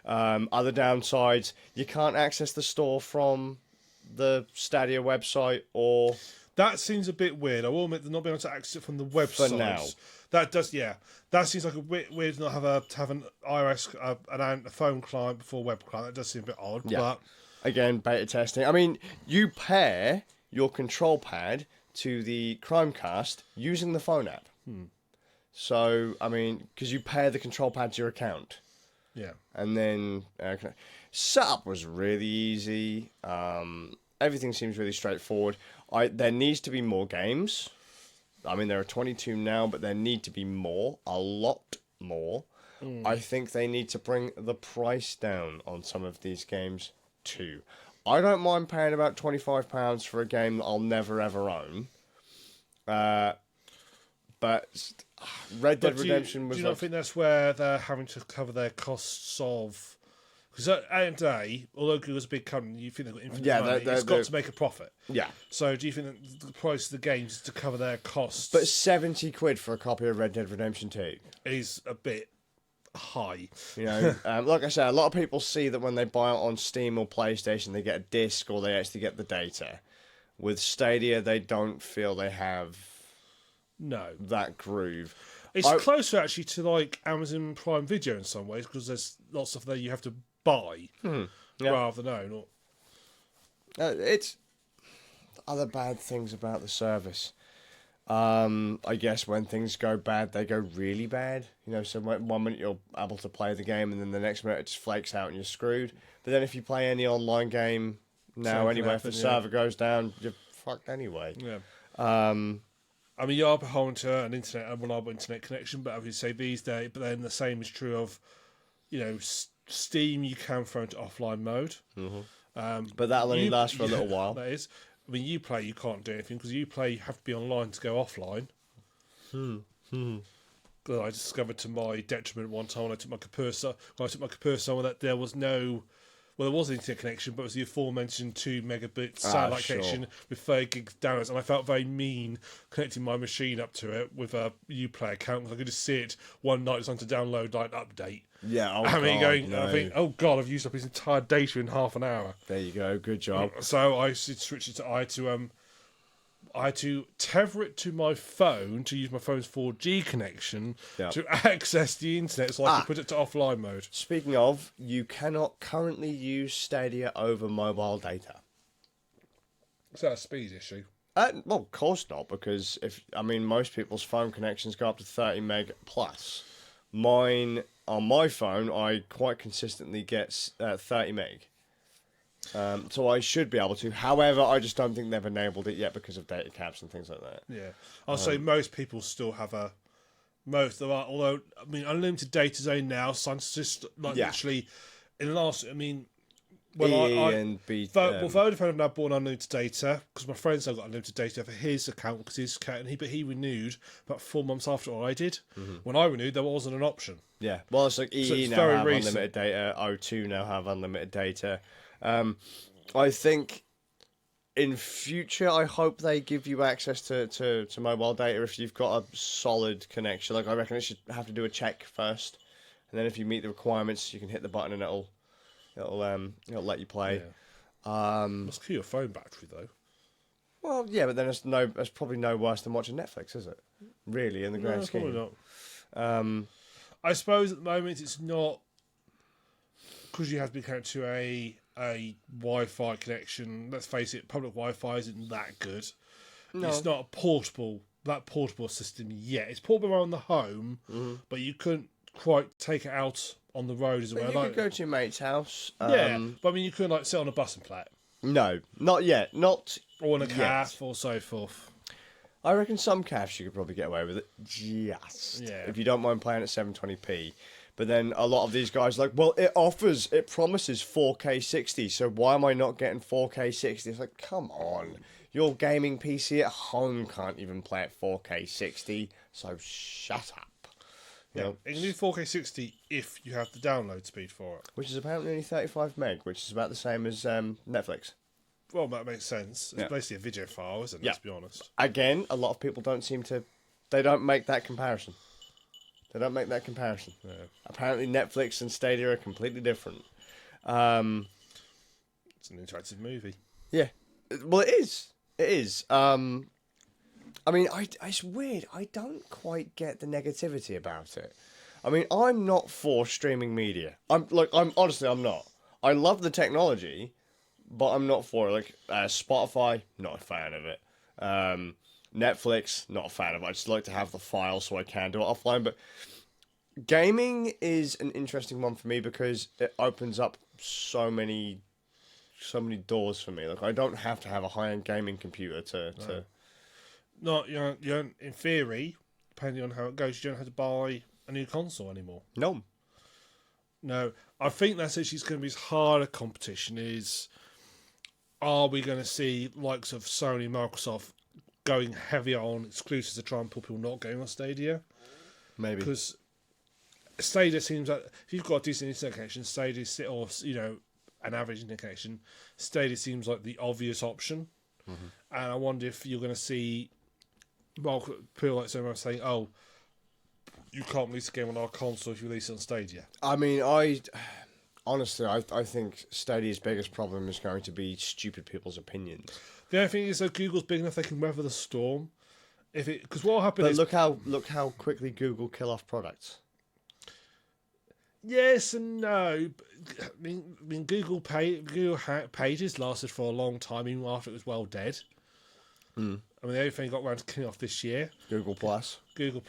Other downsides, you can't access the store from the Stadia website, or that seems a bit weird. I will admit they're not being able to access it from the website. For now. That does, yeah. That seems like a bit weird to not have an iOS a phone client before web client. That does seem a bit odd. Yeah. But again, beta testing. I mean, you pair your control pad to the Chromecast using the phone app. So, I mean, because you pair the control pad to your account. yeah. And then setup was really easy. Everything seems really straightforward. There needs to be more games. I mean, there are 22 now, but there need to be more, a lot more. I think they need to bring the price down on some of these games too. I don't mind paying about £25 for a game that I'll never ever own. But Red Dead Redemption was. Do you not think that's where they're having to cover their costs of Because at the end of the day, although Google's a big company, you think they've got infinite Yeah, money, they're- it's got to make a profit. Yeah. So do you think that the price of the games is to cover their costs But 70 quid for a copy of Red Dead Redemption 2. is a bit high? You know, like I said, a lot of people see that when they buy it on Steam or PlayStation, they get a disc or they actually get the data. With Stadia, they don't feel they have No. that groove. It's closer actually to like Amazon Prime Video in some ways because there's lots of stuff there you have to buy Yeah. rather than own. It's other bad things about the service. I guess when things go bad, they go really bad. You know, so one minute you're able to play the game, and then the next minute it just flakes out and you're screwed. But then if you play any online game now, Same can anyway, if happen, the yeah. server goes down, you're fucked anyway. Yeah. Um, I mean, you are beholden to an internet, a reliable internet connection, but I would say these days, but then the same is true of, you know, Steam, you can throw into offline mode. but that'll only You- last for a little while. That is. I mean, Uplay, you can't do anything because Uplay, you have to be online to go offline. Because I discovered to my detriment one time when I took my Cursor, that there was no. Well, there was an internet connection, but it was the aforementioned 2 megabit satellite sure. connection with 30 gigs downloads, and I felt very mean connecting my machine up to it with a Uplay account because I could just see it one night it's on to download like an update. Yeah, oh I mean, God, no. I think, oh god, I've used up his entire data in half an hour. There you go, good job. So I switched it to I had to tether it to my phone to use my phone's 4G connection Yeah. to access the internet, so I could put it to offline mode. Speaking of, you cannot currently use Stadia over mobile data. Is that a speed issue? Well, of course not, because most people's phone connections go up to 30 meg plus. Mine, on my phone, I quite consistently get 30 meg. So I should be able to. However, I just don't think they've enabled it yet because of data caps and things like that. Yeah, I'll say most people still have although I mean unlimited data zone now. Just like Yeah. literally in the last. I mean, And B. Vodafone have now bought unlimited data because my friends have got unlimited data for his account because his account, but he renewed about 4 months after I did. When I renewed, there wasn't an option. Yeah, well, it's like EE it's now very have recent. unlimited data. O2 now have unlimited data. I think in future, I hope they give you access to mobile data if you've got a solid connection. Like I reckon it should have to do a check first, and then if you meet the requirements, you can hit the button and it'll let you play. Yeah. Must kill your phone battery though. Well, yeah, but then it's probably no worse than watching Netflix, is it? Really, in the grand No, scheme. probably not. I suppose at the moment it's not because you have to be connected to a Wi-Fi connection. Let's face it, public Wi-Fi isn't that good. No. It's not a portable system yet. It's portable around the home, but you couldn't quite take it out on the road as well. But you could go to your mate's house. Yeah, but I mean, you couldn't like sit on a bus and play it, No, not yet. Not or in a yet. calf, or so forth. I reckon some calves you could probably get away with it. Just. Yeah. If you don't mind playing at 720p. But then a lot of these guys are like, well, it promises 4K 60, so why am I not getting 4K 60? It's like, come on. Your gaming PC at home can't even play at 4K 60, so shut up. You know, It can do 4K 60 if you have the download speed for it. which is apparently only 35 meg, which is about the same as Netflix. Well, that makes sense. It's Yeah. basically a video file, isn't it? Yeah. Let's be honest. Again, a lot of people they don't make that comparison. Yeah. Apparently Netflix and Stadia are completely different. It's an interactive movie. Yeah. Well, it is. It is. I mean, it's weird. I don't quite get the negativity about it. I mean, I'm not for streaming media. I'm honestly, I'm not. I love the technology, but I'm not for it. Like Spotify, not a fan of it. Netflix, not a fan of it. I just like to have the file so I can do it offline. But gaming is an interesting one for me because it opens up so many doors for me. Like I don't have to have a high-end gaming computer to. Not you don't, in theory, depending on how it goes, you don't have to buy a new console anymore. No. No, I think that's actually going to be as hard a competition is. Are we going to see likes of Sony, Microsoft going heavier on exclusives to try and pull people not going on Stadia? Maybe. Because Stadia seems like if you've got a decent internet connection, Stadia or an average internet connection, Stadia seems like the obvious option. And I wonder if you're going to see, well, people like someone saying, "Oh, you can't release a game on our console if you release it on Stadia." I mean, honestly, I think Stadia's biggest problem is going to be stupid people's opinions. The only thing is that Google's big enough they can weather the storm. Because what will happen But is look how quickly Google kill off products. yes and no. I mean Google Pages lasted for a long time, even after it was well dead. I mean, the only thing got around to killing off this year. Google Plus.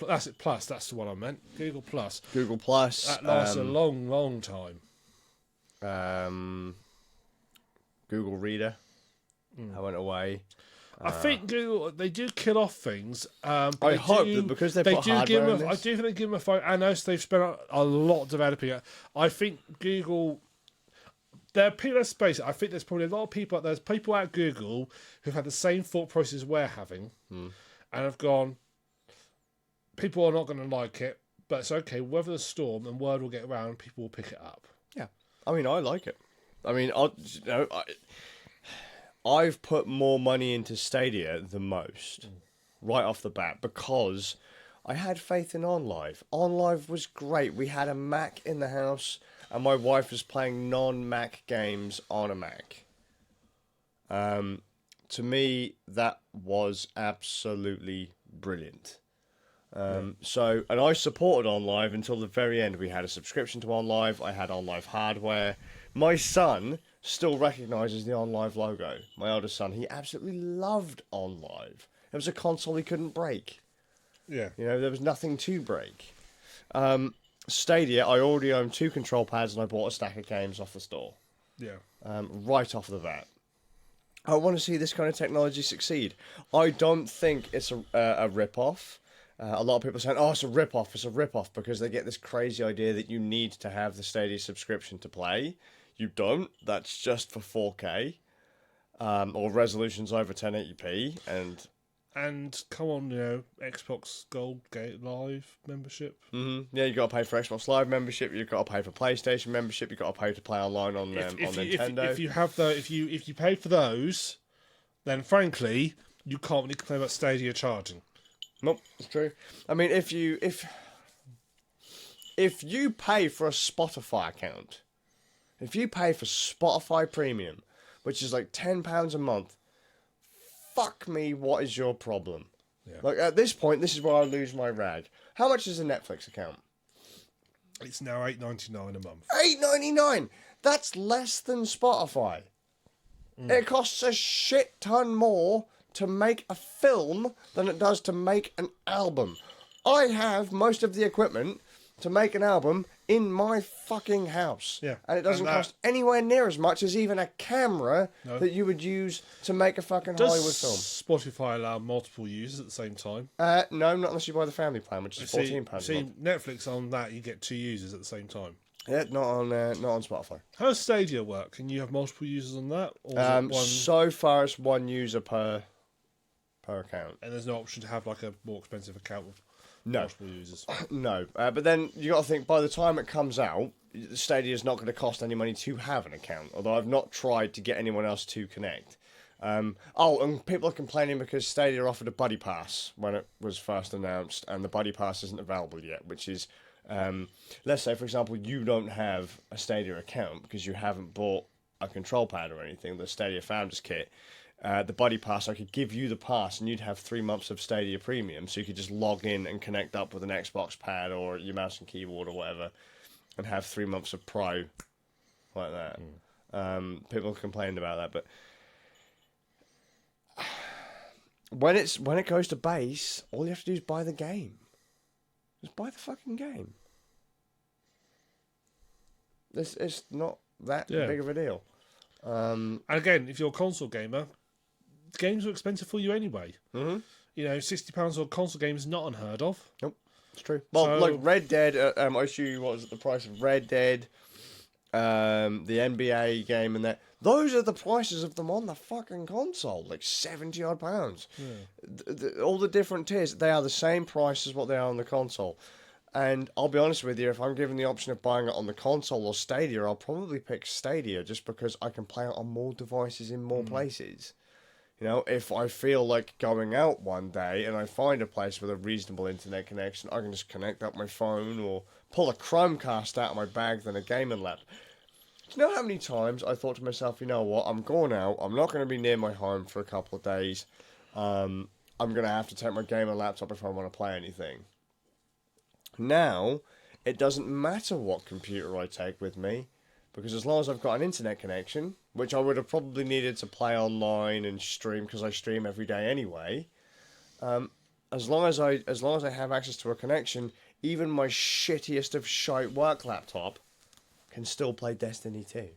That's it. Plus, that's the one I meant. Google Plus. Google Plus. That lasted a long time. Google Reader. I went away. I think Google they do kill off things. I hope that because they put hardware in this. I do think they give them a phone. I know they've spent a lot developing it. I think Google. There are people. Let's face it. I think there's probably a lot of people. There's people at Google who've had the same thought process we're having, and have gone. People are not going to like it, but it's okay. Weather the storm, and word will get around. And people will pick it up. Yeah, I mean, I like it. I mean, I've put more money into Stadia than most, right off the bat, because I had faith in OnLive. OnLive was great. We had a Mac in the house, and my wife was playing non-Mac games on a Mac. To me, that was absolutely brilliant. So, and I supported OnLive until the very end. We had a subscription to OnLive. I had OnLive hardware. My son still recognises the OnLive logo. My eldest son, he absolutely loved OnLive. It was a console he couldn't break. Yeah. There was nothing to break. Stadia, I already own 2 control pads and I bought a stack of games off the store. Yeah. Right off the bat. I want to see this kind of technology succeed. I don't think it's a rip-off. A lot of people are saying, oh, it's a rip-off, because they get this crazy idea that you need to have the Stadia subscription to play. You don't. That's just for 4K. Or resolutions over 1080p. And come on, Xbox Gold Live membership. Yeah, you got to pay for Xbox Live membership. You've got to pay for PlayStation membership. You've got to pay to play online on Nintendo. If you pay for those, then frankly, you can't really complain about Stadia charging. Nope, it's true. I mean, if you pay for a Spotify account, if you pay for Spotify Premium, which is like £10 a month, fuck me, what is your problem? Yeah. Like, at this point, this is where I lose my rag. How much is a Netflix account? It's now $8.99 a month. $8.99. That's less than Spotify. It costs a shit ton more to make a film than it does to make an album. I have most of the equipment to make an album in my fucking house. Yeah. And it doesn't cost anywhere near as much as even a camera that you would use to make a fucking Hollywood film. Does Spotify allow multiple users at the same time? No, not unless you buy the family plan, which is £14 a month. See, Netflix on that, you get 2 users at the same time. Yeah, not on Spotify. How does Stadia work? Can you have multiple users on that? Or is it one... So far, it's 1 user per account. And there's no option to have like a more expensive account with multiple users. No, but then you got to think by the time it comes out, Stadia is not going to cost any money to have an account. Although I've not tried to get anyone else to connect. And people are complaining because Stadia offered a Buddy Pass when it was first announced, and the Buddy Pass isn't available yet. Which is, let's say for example, you don't have a Stadia account because you haven't bought a control pad or anything, the Stadia Founders Kit. The Buddy Pass, I could give you the pass and you'd have 3 months of Stadia Premium, so you could just log in and connect up with an Xbox pad or your mouse and keyboard or whatever and have 3 months of Pro like that. People complained about that, but when it goes to base, all you have to do is buy the game. Just buy the fucking game. It's not that big of a deal. And again, if you're a console gamer, games are expensive for you anyway. Mm-hmm. £60 for a console game is not unheard of. Nope, it's true. Well, like Red Dead, I assume what was the price of Red Dead, the NBA game, and that. Those are the prices of them on the fucking console, like £70 odd. Yeah. All the different tiers, they are the same price as what they are on the console. And I'll be honest with you, if I'm given the option of buying it on the console or Stadia, I'll probably pick Stadia just because I can play it on more devices in more places. You know, if I feel like going out one day and I find a place with a reasonable internet connection, I can just connect up my phone or pull a Chromecast out of my bag than a gaming laptop. Do you know how many times I thought to myself, you know what, I'm going out, I'm not going to be near my home for a couple of days, I'm going to have to take my gaming laptop if I want to play anything. Now, it doesn't matter what computer I take with me, because as long as I've got an internet connection, which I would have probably needed to play online and stream, because I stream every day anyway, as long as I have access to a connection, even my shittiest of shite work laptop can still play Destiny 2.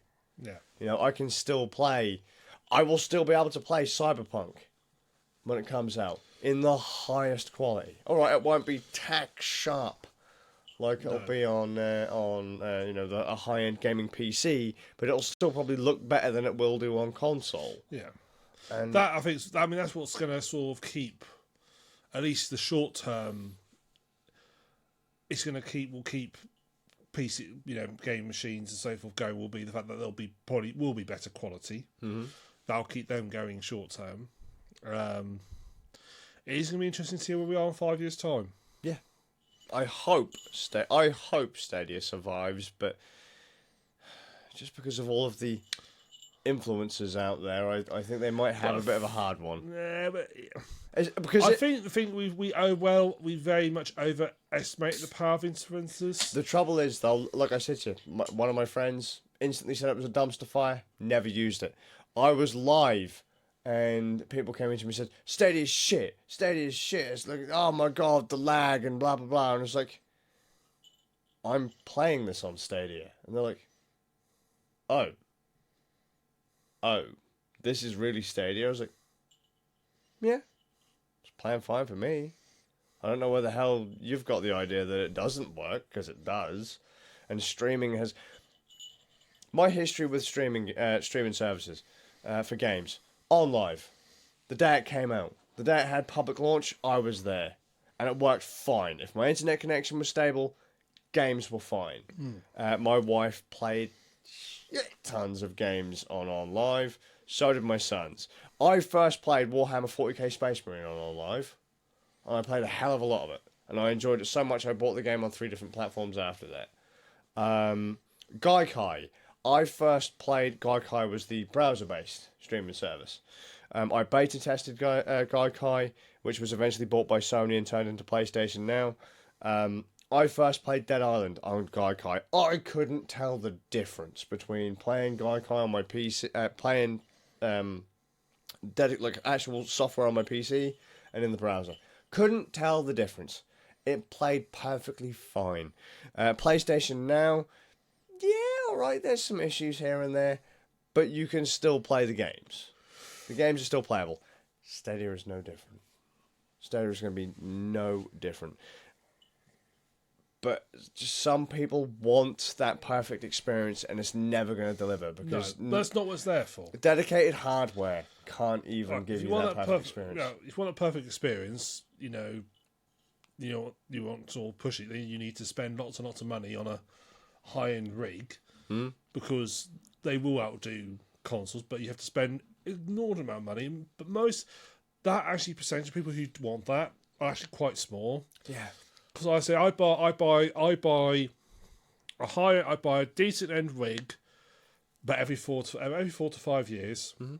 Yeah. You know, I can still play. I will still be able to play Cyberpunk when it comes out in the highest quality. All right, it won't be tack sharp like it'll be on a high-end gaming PC, but it'll still probably look better than it will do on console. Yeah. And That that's what's going to sort of keep, at least the short term. It's going to will keep PC, game machines and so forth going. Will be the fact that will be better quality. Mm-hmm. That'll keep them going short term. It is going to be interesting to see where we are in 5 years' time. Yeah, I hope Stadia survives, but just because of all of the influencers out there, I think they might have a bit of a hard one. Yeah, but Because I think we very much overestimate the power of influencers. The trouble is, though, like I said to you, one of my friends instantly said it was a dumpster fire, never used it. I was live, and people came into me and said, Stadia's shit. It's like, oh my god, the lag and blah, blah, blah. And it's like, I'm playing this on Stadia. And they're like, oh, this is really Stadia? I was like, yeah, it's playing fine for me. I don't know where the hell you've got the idea that it doesn't work, because it does. And streaming has... My history with streaming services for games, on live, the day it came out, the day it had public launch, I was there. And it worked fine. If my internet connection was stable, games were fine. My wife played tons of games on live. So did my sons. I first played Warhammer 40k Space Marine on live. And I played a hell of a lot of it. And I enjoyed it so much I bought the game on 3 different platforms after that. Gaikai. I first played Gaikai was the browser-based streaming service. I beta tested Gaikai, which was eventually bought by Sony and turned into PlayStation Now. I first played Dead Island on Gaikai. I couldn't tell the difference between playing Gaikai on my PC, playing actual software on my PC and in the browser. Couldn't tell the difference. It played perfectly fine. PlayStation Now, yeah, alright, there's some issues here and there, but you can still play the games. The games are still playable. Stadia is no different. Stadia is going to be no different. But just some people want that perfect experience, and it's never going to deliver because that's not what it's there for. Dedicated hardware can't even give you that perfect experience. If you want a perfect experience, you want to push it. Then you need to spend lots and lots of money on a high-end rig because they will outdo consoles. But you have to spend an inordinate amount of money. But percentage of people who want that are actually quite small. Yeah. Because I say I buy a decent end rig, but every 4 to 5 years. Mm-hmm.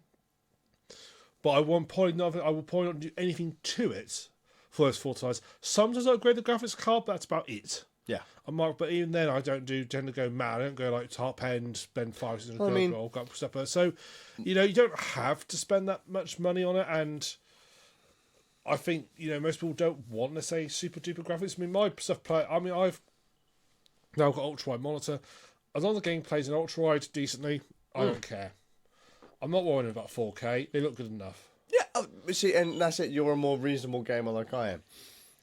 But I will probably not do anything to it for those 4 times. Sometimes I upgrade the graphics card, but that's about it. Yeah. But even then, I don't tend to go mad. I don't go like top end, spend $500. So, you don't have to spend that much money on it, and I think, most people don't want to say super duper graphics. I mean, my stuff I've now got ultra wide monitor. As long as the game plays in ultra wide decently, I don't care. I'm not worrying about 4K. They look good enough. Yeah, see, and that's it. You're a more reasonable gamer like I am.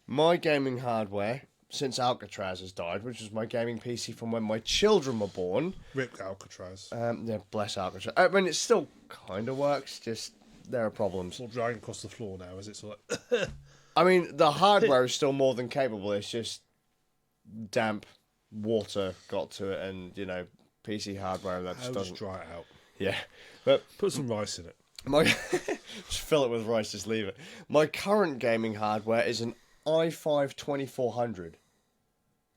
My gaming hardware, since Alcatraz has died, which was my gaming PC from when my children were born. Rip Alcatraz. Yeah, bless Alcatraz. I mean, it still kind of works, just there are problems. It's all dragging across the floor now, is it? So like... I mean, the hardware is still more than capable. It's just damp water got to it, and PC hardware that just I'll doesn't. just dry it out. Yeah, but Put some rice in it. my just fill it with rice, just leave it. My current gaming hardware is an i5 2400,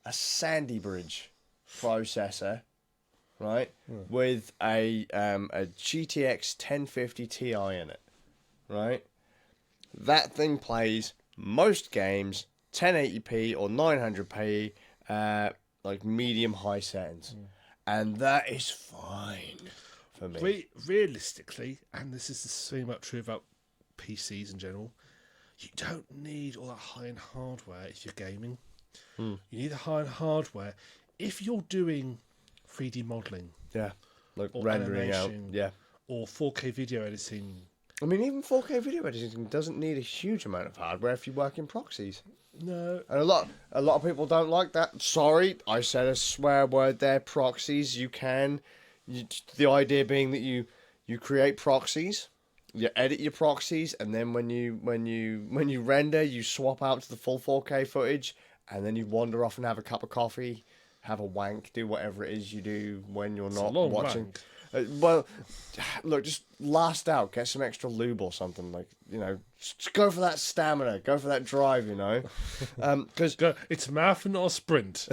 a Sandy Bridge processor, right, with a GTX 1050 Ti in it, right. That thing plays most games 1080p or 900p, like medium high settings, and that is fine for me. Realistically, and this is the same much true about PCs in general, you don't need all that high-end hardware if you're gaming. You need the high-end hardware if you're doing 3D modelling Yeah, like or rendering out. animation. Yeah. Or 4K video editing. I mean, even 4K video editing doesn't need a huge amount of hardware if you work in proxies. No. And a lot of people don't like that. Sorry, I said a swear word there. Proxies, you can. The idea being that you create proxies, you edit your proxies, and then when you render, you swap out to the full 4K footage, and then you wander off and have a cup of coffee, have a wank, do whatever it is you do when you're not watching. Wank. Well, look, just last out, get some extra lube or something, like, just go for that stamina, go for that drive, because It's a marathon, not a sprint.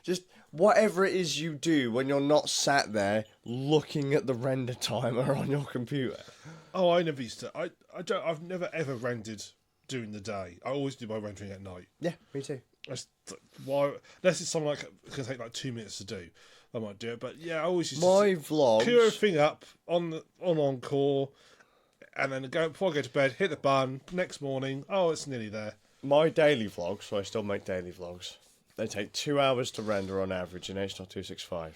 just whatever it is you do when you're not sat there looking at the render timer on your computer. Oh, I never used to. I've never ever rendered during the day. I always do my rendering at night. Yeah, me too. Why? Unless it's something like it can take like 2 minutes to do, I might do it. But yeah, I always used My to vlogs. clear everything up on Encore, and then before I go to bed, hit the button. Next morning, oh, it's nearly there. My daily vlogs, so I still make daily vlogs. They take 2 hours to render on average in H.265.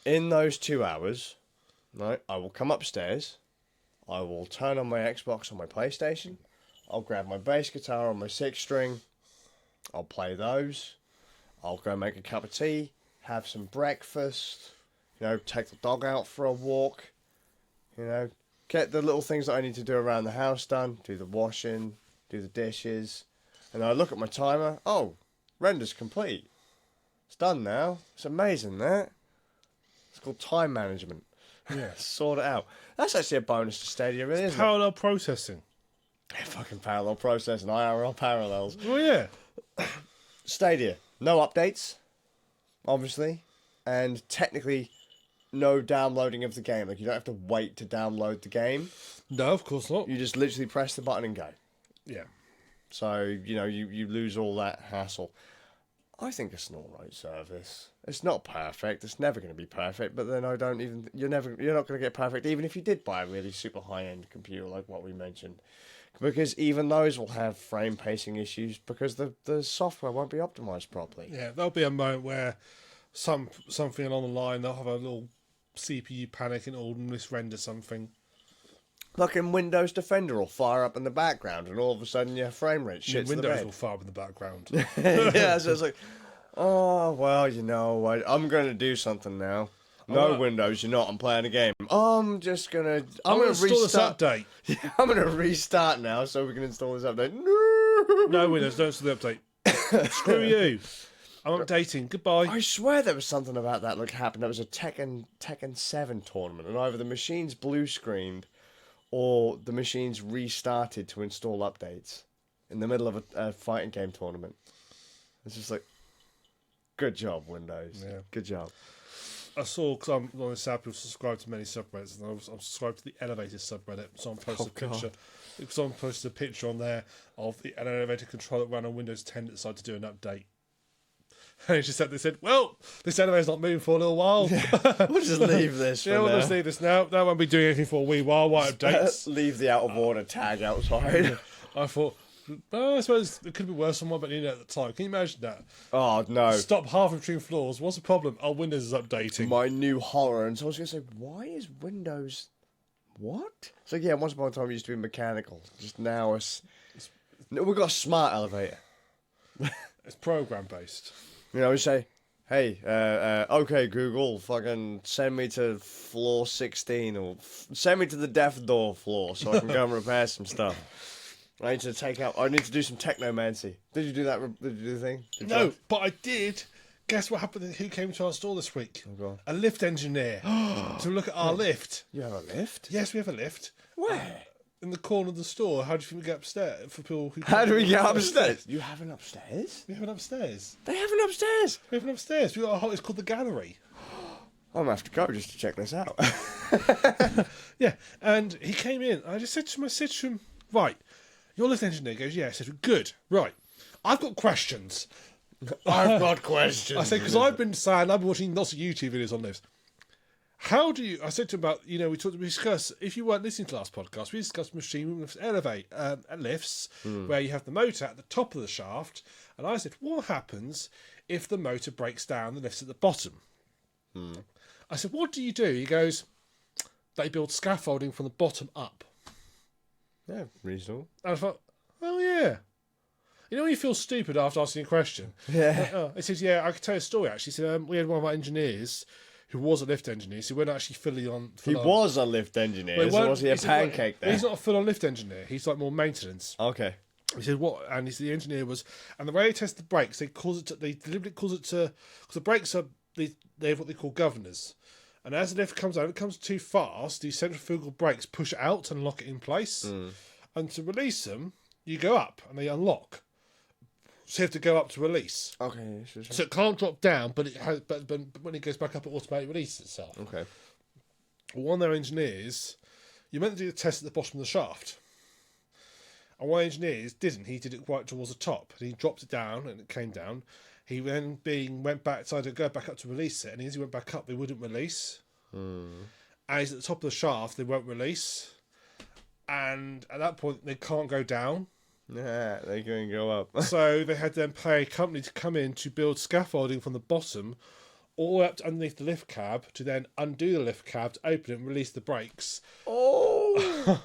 In those 2 hours, right, I will come upstairs. I will turn on my Xbox or my PlayStation. I'll grab my bass guitar or my 6-string. I'll play those. I'll go make a cup of tea, have some breakfast, take the dog out for a walk, get the little things that I need to do around the house done, do the washing, do the dishes, and I look at my timer. Oh, render's complete. It's done now. It's amazing, that. It's called time management. Yeah, Sort it out. That's actually a bonus to Stadia, really, isn't parallel processing. it? Fucking parallel processing, IRL parallels. Oh yeah. Stadia, no updates, obviously, and technically no downloading of the game. Like, you don't have to wait to download the game. No, of course not. You just literally press the button and go. Yeah. So, you lose all that hassle. I think it's an alright service. It's not perfect. It's never going to be perfect, but then you're not going to get perfect even if you did buy a really super high-end computer like what we mentioned. Because even those will have frame pacing issues because the software won't be optimized properly. Yeah, there'll be a moment where something along the line, they'll have a little CPU panic and it'll misrender something. Like in Windows Defender will fire up in the background and all of a sudden your frame rate shits the Windows bed. will fire up in the background. Yeah, so it's like, oh, well, I'm going to do something now. No, Windows, you're not. I'm playing a game. I'm going to install this update. Yeah, I'm going to restart now so we can install this update. No, Windows, don't install the update. Screw you. I'm updating. Goodbye. I swear there was something about that happened. There was a Tekken 7 tournament, and either the machines blue screened or the machines restarted to install updates in the middle of a fighting game tournament. It's just like, good job, Windows. Yeah. Good job. I saw, because I'm on this app, I've subscribed to many subreddits, and I'm subscribed to the elevator subreddit. Someone posted a picture on there of an elevator controller that ran on Windows 10 that decided to do an update. And they said, well, this elevator's not moving for a little while. We'll just leave this for we'll now. just leave this now. That won't be doing anything for a wee while. Why updates? Leave the out of order tag outside. I thought, well, I suppose it could be worse on one, but at the time. Can you imagine that? Oh, no. Stop halfway between floors. What's the problem? Oh, Windows is updating. My new horror. And so I was going to say, why is Windows... What? So yeah, once upon a time it used to be mechanical. Just now we've got a smart elevator. It's program-based. We say, hey, okay, Google, fucking send me to floor 16 or send me to the death door floor so I can go and repair some stuff. I need to take out. I need to do some technomancy. Did you do that? Did you do the thing? Did you No, try? but I did. Guess what happened? Who came to our store this week? Oh, go on. A lift engineer to look at our lift. You have a lift? Yes, we have a lift Where? in the corner of the store. How do you think we get upstairs for people who? How do we get upstairs? You have an upstairs? We have an upstairs. They have an upstairs. We have an upstairs. We got a whole. It's called the gallery. I'm gonna have to go just to check this out. Yeah, and he came in. I just said to him, right, your lift engineer. He goes, yeah. I said, good, right. I've got questions. I've got questions. I said, because I've been watching lots of YouTube videos on lifts. How do you? I said to him about, we discussed. If you weren't listening to the last podcast, we discussed machine with lifts, where you have the motor at the top of the shaft, and I said, what happens if the motor breaks down, the lift's at the bottom? I said, what do you do? He goes, they build scaffolding from the bottom up. Yeah, reasonable. And I thought, oh yeah. You know when you feel stupid after asking a question? Yeah. He says, yeah, I could tell you a story actually. He said, we had one of our engineers who was a lift engineer, so he wasn't actually fully on. He was a lift engineer, Well, so was he a said, pancake there? He's not a full on lift engineer. He's like more maintenance. Okay. He said what, and he said the engineer was, and the way they test the brakes, they deliberately cause it to, because the brakes are they have what they call governors, and as the lift comes out, if it comes too fast, these centrifugal brakes push it out and lock it in place, and to release them, you go up and they unlock. So you have to go up to release. Okay. Sure. So it can't drop down, but it has, but when it goes back up, it automatically releases itself. Okay. Well, one of their engineers, you meant to do the test at the bottom of the shaft. And one of the engineers didn't. He did it right towards the top. And he dropped it down and it came down. He then went back, decided to go back up to release it. And as he went back up, they wouldn't release. And he's at the top of the shaft, they won't release. And at that point, they can't go down. Yeah, they're going to go up. So they had then pay a company to come in to build scaffolding from the bottom all the way up to underneath the lift cab to then undo the lift cab to open it and release the brakes. Oh!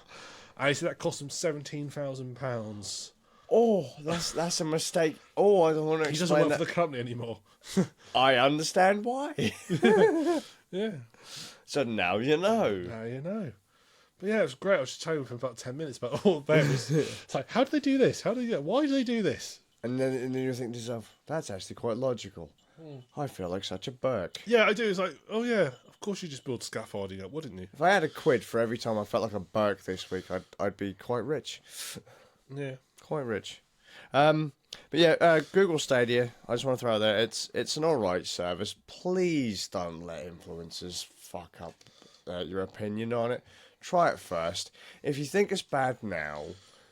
And he said that cost him £17,000. Oh, that's a mistake. Oh, I don't want to He doesn't explain work that. for the company anymore. I understand why. Yeah. So now you know. Now you know. But yeah, it was great. I was just telling him for about 10 minutes about all the various. It's like, how do they do this? How do they do that? Why do they do this? And then you think to yourself, that's actually quite logical. I feel like such a Burke. Yeah, I do. It's like, oh yeah, of course you just build scaffolding up, wouldn't you? If I had a quid for every time I felt like a Burke this week, I'd be quite rich. Yeah. Quite rich. But yeah, Google Stadia, I just want to throw out there, it's an alright service. Please don't let influencers fuck up your opinion on it. Try it first. If you think it's bad now,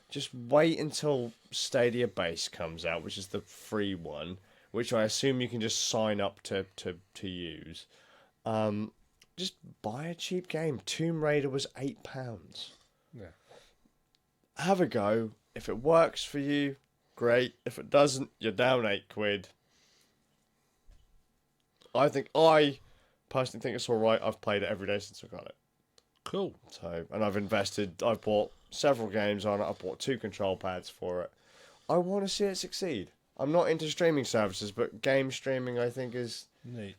just wait until Stadia Base comes out, which is the free one, which I assume you can just sign up to use. Just buy a cheap game. Tomb Raider was £8. Yeah. Have a go. If it works for you, great. If it doesn't, you're down £8. I personally think it's alright. I've played it every day since I got it. Cool. So, and I've bought several games on it. I bought 2 control pads for it. I want to see it succeed. I'm not into streaming services, but game streaming I think is Neat.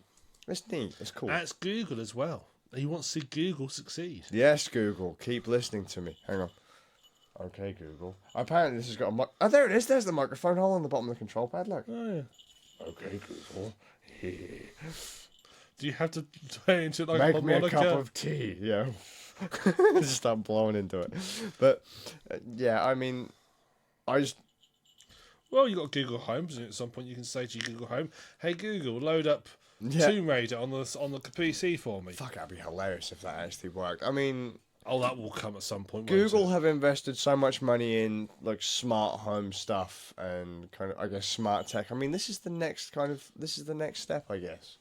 it's neat. It's cool. That's Google as well. You want to see Google succeed. Yes, Google, keep listening to me. Hang on. Okay, Google. Apparently this has got a oh, there it is. There's the microphone hole on the bottom of the control pad. Look. Oh yeah. Okay, Google. Do you have to turn into like Make a me a harmonica? cup of tea. Yeah. Just start blowing into it. But yeah, I mean, I just Well, you got Google Home, so at some point you can say to your Google Home, "Hey Google, load up Yeah. Tomb Raider on the PC for me." fuck. That'd be hilarious if that actually worked. I mean, Oh, that will come at some point. Google won't have invested so much money in like smart home stuff and kind of, I guess, smart tech. I mean, this is the next step, I guess.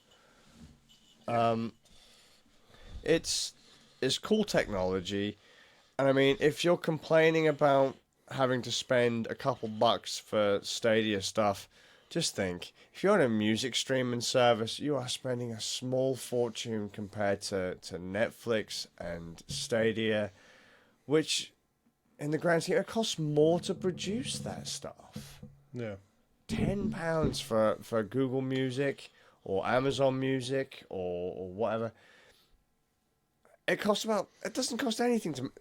It's cool technology, and I mean, if you're complaining about having to spend a couple bucks for Stadia stuff, just think, if you're on a music streaming service, you are spending a small fortune compared to Netflix and Stadia, which, in the grand scheme, it costs more to produce that stuff. it? Yeah. £10 for Google Music or Amazon Music or whatever. It doesn't cost anything to...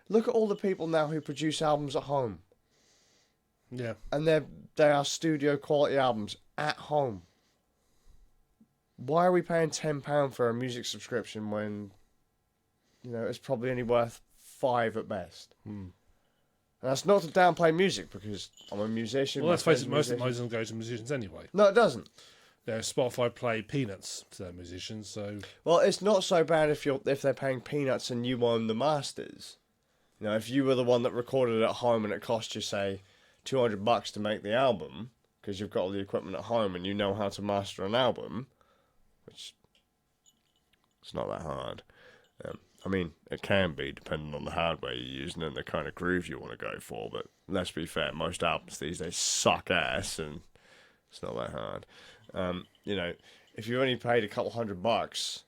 Look at all the people now who produce albums at home. Yeah. and they are studio quality albums at home. Why are we paying £10 for a music subscription when, it's probably only worth £5 at best? And that's not to downplay music because I'm a musician. Well, my let's face friend's it, a most of musician. them go to musicians anyway. No, it doesn't. Spotify play peanuts to their musicians, so Well, it's not so bad if they're paying peanuts and you own the masters. If you were the one that recorded it at home and it cost you, say, $200 to make the album because you've got all the equipment at home and you know how to master an album, which it's not that hard. I mean, it can be depending on the hardware you're using and the kind of groove you want to go for. But let's be fair, most albums these days suck ass, and it's not that hard. If you only paid a couple $100,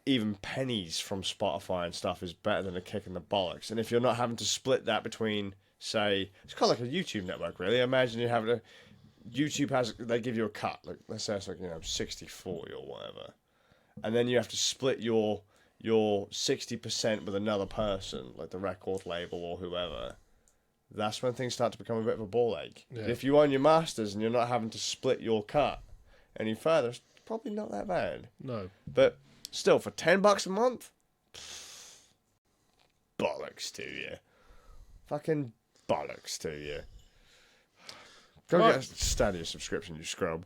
even pennies from Spotify and stuff is better than a kick in the bollocks. And if you're not having to split that between, say, it's kind of like a YouTube network, really. Imagine you have they give you a cut, like let's say it's like 60-40 or whatever, and then you have to split your 60% with another person, like the record label or whoever. That's when things start to become a bit of a ball ache. Yeah. If you own your masters and you're not having to split your cut any further, it's probably not that bad. no. But still, for $10 a month, bollocks to you. Fucking bollocks to you. Go Right. get a Stadia subscription, you scrub.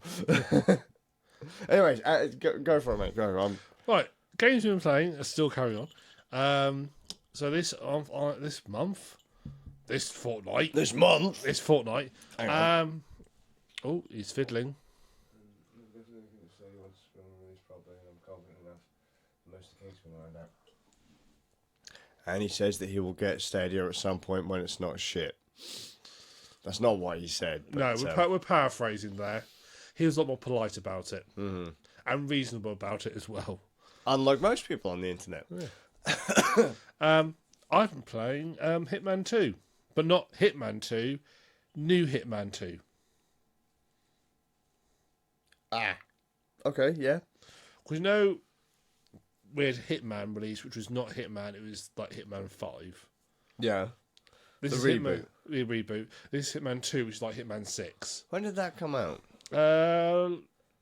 Anyways, go for it, mate. Go. Right, games we've been playing are still carrying on. So this month, this fortnight, This month. Hang on. Oh, he's fiddling. And he says that he will get Stadia at some point when it's not shit. That's not what he said. No, But, we're paraphrasing there. He was a lot more polite about it and reasonable about it as well. unlike most people on the internet. I've been playing Hitman 2, but not Hitman 2, new Hitman 2. Okay, yeah. Because we had Hitman release, which was not Hitman, it was like Hitman 5. Yeah. This The is reboot. The reboot. This is Hitman 2, which is like Hitman 6. When did that come out?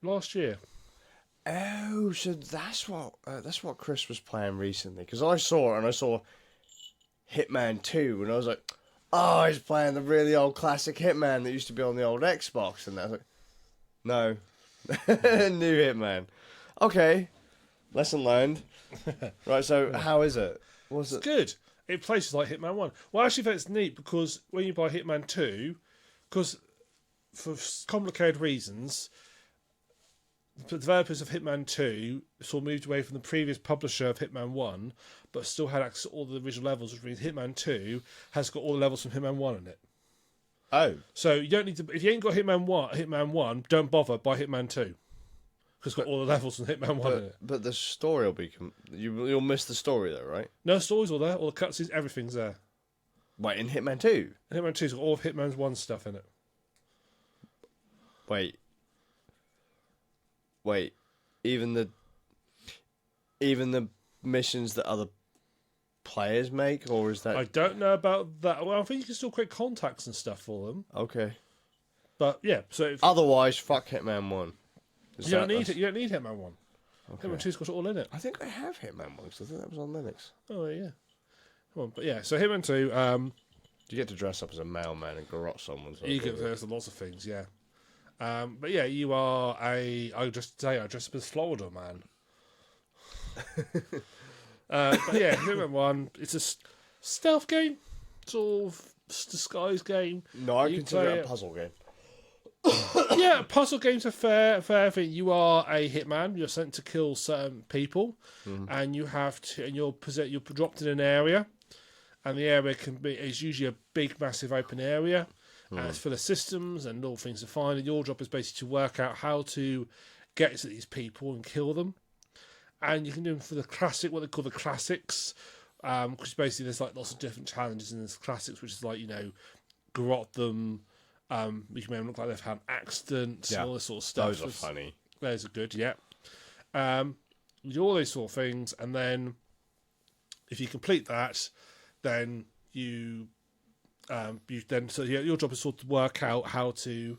Last year. Oh, so that's what Chris was playing recently. Because I saw it and I saw Hitman 2 and I was like, oh, he's playing the really old classic Hitman that used to be on the old Xbox. And I was like, no. New Hitman. Okay. Lesson learned. Right, so how is it? What's It's it? good. It plays just like Hitman 1. Well, I actually think it's neat because when you buy Hitman 2, because for complicated reasons, the developers of Hitman 2 sort of moved away from the previous publisher of Hitman 1, but still had access to all the original levels, which means Hitman 2 has got all the levels from Hitman 1 in it. Oh. So you don't need to. If you ain't got Hitman 1, don't bother, buy Hitman 2. Because it's got all the levels from Hitman 1 in it. But the story will be... You'll miss the story, though, right? No stories all there, all the cutscenes, everything's there. Wait, in Hitman 2? Hitman 2's got all of Hitman's 1 stuff in it. Wait, even the missions that other players make, or is that I don't know about that. Well, I think you can still create contacts and stuff for them. okay? But yeah, so if Otherwise, fuck Hitman 1. you don't need it. You don't need Hitman 1. Okay. Hitman 2's got it all in it. I think I have Hitman 1 because I think that was on Linux. Oh yeah. Come on, but yeah. So Hitman 2, You get to dress up as a mailman and garrote someone. So you get there's lots of things, yeah. But yeah, you are I dressed up as Florida man. But yeah, Hitman 1, it's a stealth game, sort of disguise game. No, I You consider play it a it- puzzle game. Yeah, puzzle games are fair thing. You are a hitman. You're sent to kill certain people, and you have to. And you're dropped in an area, and the area is usually a big, massive open area, and it's full of systems and all things to find. And your job is basically to work out how to get to these people and kill them. And you can do them for the classic, what they call the classics, because basically there's like lots of different challenges in this classics, which is like garrote them. You can make them look like they've had accidents and all this sort of stuff. Those are funny. Those are good, yeah. You do all those sort of things, and then if you complete that, then you You then your job is sort of work out how to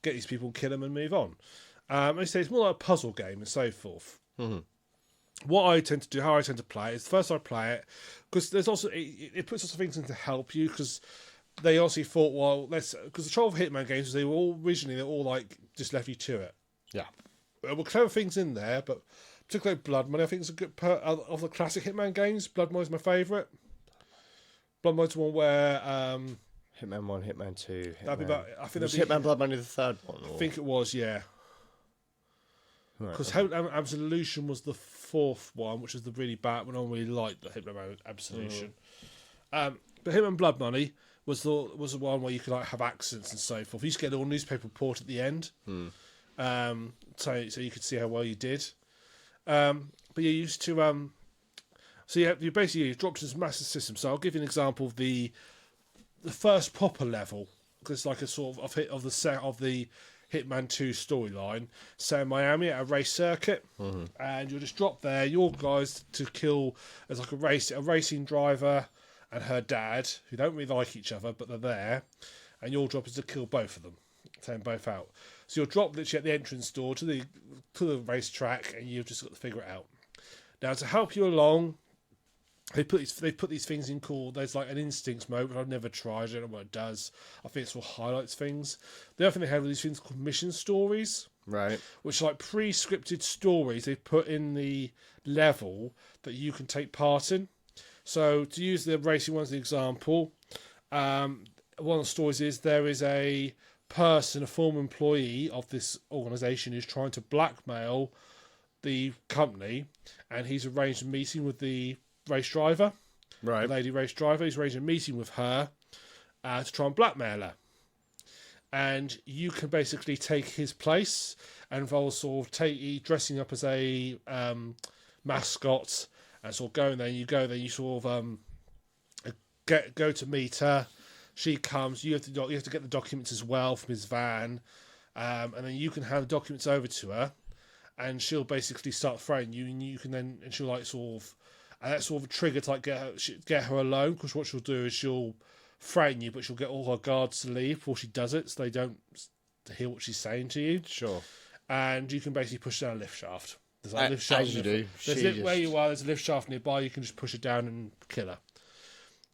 get these people, kill them, and move on. I say it's more like a puzzle game and so forth. Mm-hmm. What I tend to do, how I tend to play it, is first I play it because there's also it puts lots of things in to help you because they obviously thought, well, because the trouble with Hitman games is they were all like just left you to it. Yeah. There were clever things in there, but particularly Blood Money, I think it's a good of the classic Hitman games. Blood Money is my favourite. Blood Money's one where Hitman 1, Hitman 2. that'd be Hitman... about, I think Was that'd be, Hitman Blood Money the third one? I think it was, yeah. Because Right. Absolution was the fourth one, which is the really bad one. I don't really liked the Hitman Absolution. But Hitman Blood Money was the one where you could like have accidents and so forth. You used to get a little newspaper report at the end, so you could see how well you did. But you used to so you basically dropped this massive system. So I'll give you an example of the first proper level. Because it's like a sort of the Hitman 2 storyline. So in Miami at a race circuit, and you'll just drop there. Your guys to kill as like a racing driver and her dad, who don't really like each other, but they're there. And your job is to kill both of them, take them both out. So you'll drop literally at the entrance door to the racetrack, and you've just got to figure it out. Now to help you along, they put these things in called, there's like an instincts mode, which I've never tried. I don't know what it does. I think it's what highlights things. The other thing they have are these things called mission stories, Right. which are like pre-scripted stories they put in the level that you can take part in. So to use the racing one as an example, one of the stories is there is a person, a former employee of this organisation, who's trying to blackmail the company, and he's arranged a meeting with the race driver, Right. the lady race driver. He's arranged a meeting with her to try and blackmail her. And you can basically take his place and involve sort of dressing up as a mascot and sort of going there. You go there, you sort of go to meet her. She comes. You have to get the documents as well from his van, and then you can hand the documents over to her, and she'll basically start throwing you, and you can then, and she'll like sort of, and that's sort of a trigger to like get her alone, because what she'll do is she'll threaten you, but she'll get all her guards to leave before she does it, so they don't hear what she's saying to you. Sure. And you can basically push down a lift shaft. There's like a lift As shaft. you do. Where you are, there's a lift shaft nearby. You can just push it down and kill her.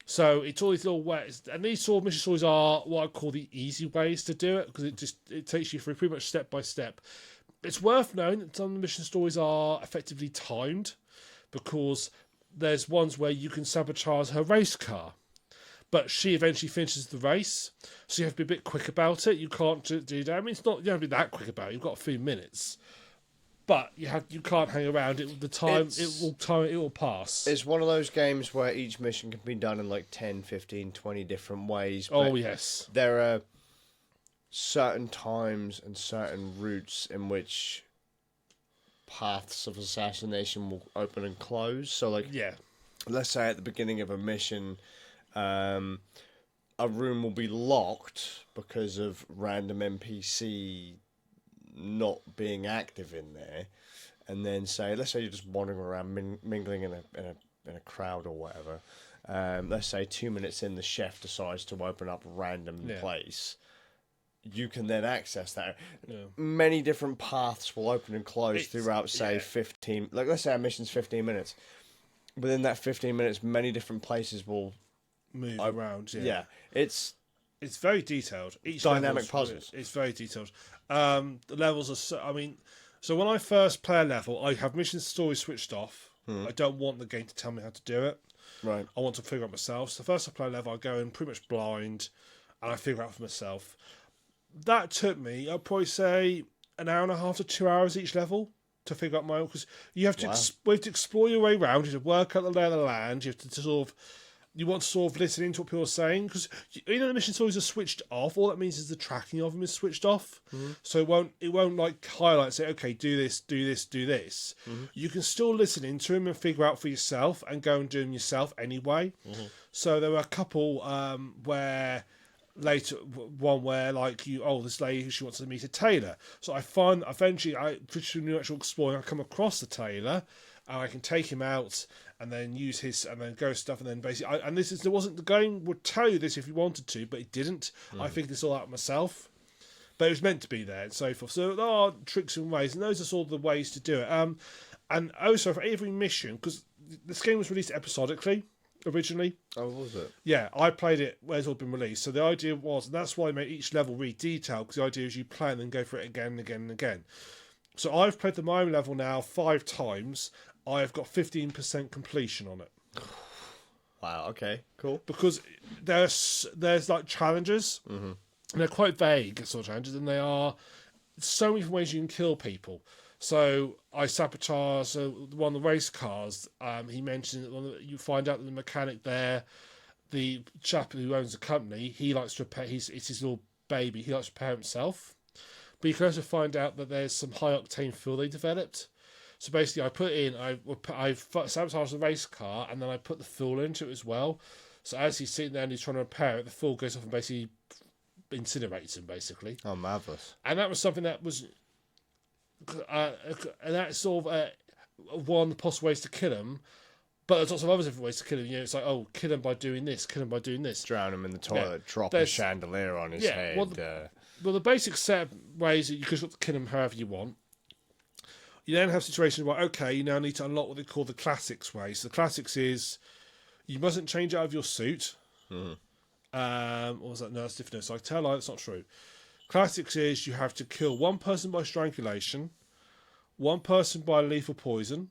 So it's all these little ways, and these sort of mission stories are what I call the easy ways to do it, because it takes you through pretty much step by step. It's worth knowing that some of the mission stories are effectively timed, because there's ones where you can sabotage her race car, but she eventually finishes the race, so you have to be a bit quick about it. You can't do that. I mean, it's not, you don't have to be that quick about it. You've got a few minutes, but you can't hang around. It will pass. It's one of those games where each mission can be done in like 10, 15, 20 different ways. Oh but yes, there are certain times and certain routes in which paths of assassination will open and close. So like, yeah, let's say at the beginning of a mission, a room will be locked because of random NPC not being active in there, and then let's say you're just wandering around mingling in a crowd or whatever. Let's say 2 minutes in, the chef decides to open up a random place. You can then access that. Yeah. Many different paths will open and close throughout, say, 15. Like, let's say our mission's 15 minutes. Within that 15 minutes, many different places will move around. Yeah, it's very detailed. Each dynamic puzzles. It's very detailed. The levels are so. I mean, so when I first play a level, I have mission story switched off. I don't want the game to tell me how to do it. Right. I want to figure out myself. So first I play a level, I go in pretty much blind, and I figure out for myself. That took me, I'd probably say, an hour and a half to 2 hours each level to figure out my own, because you have to we have to explore your way around. You have to work out the lay of the land. You have to you want to sort of listen into what people are saying, because the mission stories are switched off. All that means is the tracking of them is switched off, so it won't like highlight, say, okay, do this, do this, do this. You can still listen into them and figure out for yourself and go and do them yourself anyway. So there were a couple where later, one where like this lady, she wants to meet a tailor. So I find eventually, through the actual exploring, I come across the tailor, and I can take him out and then use his and then go stuff and then basically and there wasn't the game would tell you this if you wanted to, but it didn't. I figured this all out myself, but it was meant to be there and so forth. So there are tricks and ways, and those are sort of the ways to do it. And also for every mission, because this game was released episodically originally. Oh, was it? Yeah, I played it where it's all been released. So the idea was, and that's why I made each level really detailed, because the idea is you play and then go for it again and again and again. So I've played the Mario level now 5 times. I've got 15% completion on it. Wow, okay, cool. Because there's like challenges, and they're quite vague sort of challenges, and they are so many different ways you can kill people. So I sabotage one of the race cars. He mentioned that you find out that the mechanic there, the chap who owns the company, he likes to repair. It's his little baby. He likes to repair himself. But you can also find out that there's some high octane fuel they developed. So basically, I sabotage the race car, and then I put the fuel into it as well. So as he's sitting there and he's trying to repair it, the fuel goes off and basically incinerates him, basically. Oh, marvellous. And that was something that was... and that's sort of one of the possible ways to kill him, but there's lots of other different ways to kill him. You know, it's like, oh, kill him by doing this, kill him by doing this. Drown him in the toilet, drop a chandelier on his head. Well, the basic set of ways that you can kill him however you want. You then have situations where, okay, you now need to unlock what they call the classics way. So the classics is, you mustn't change out of your suit. What was that? No, that's different. So I tell a lie, that's not true. Classics is you have to kill one person by strangulation, one person by lethal poison,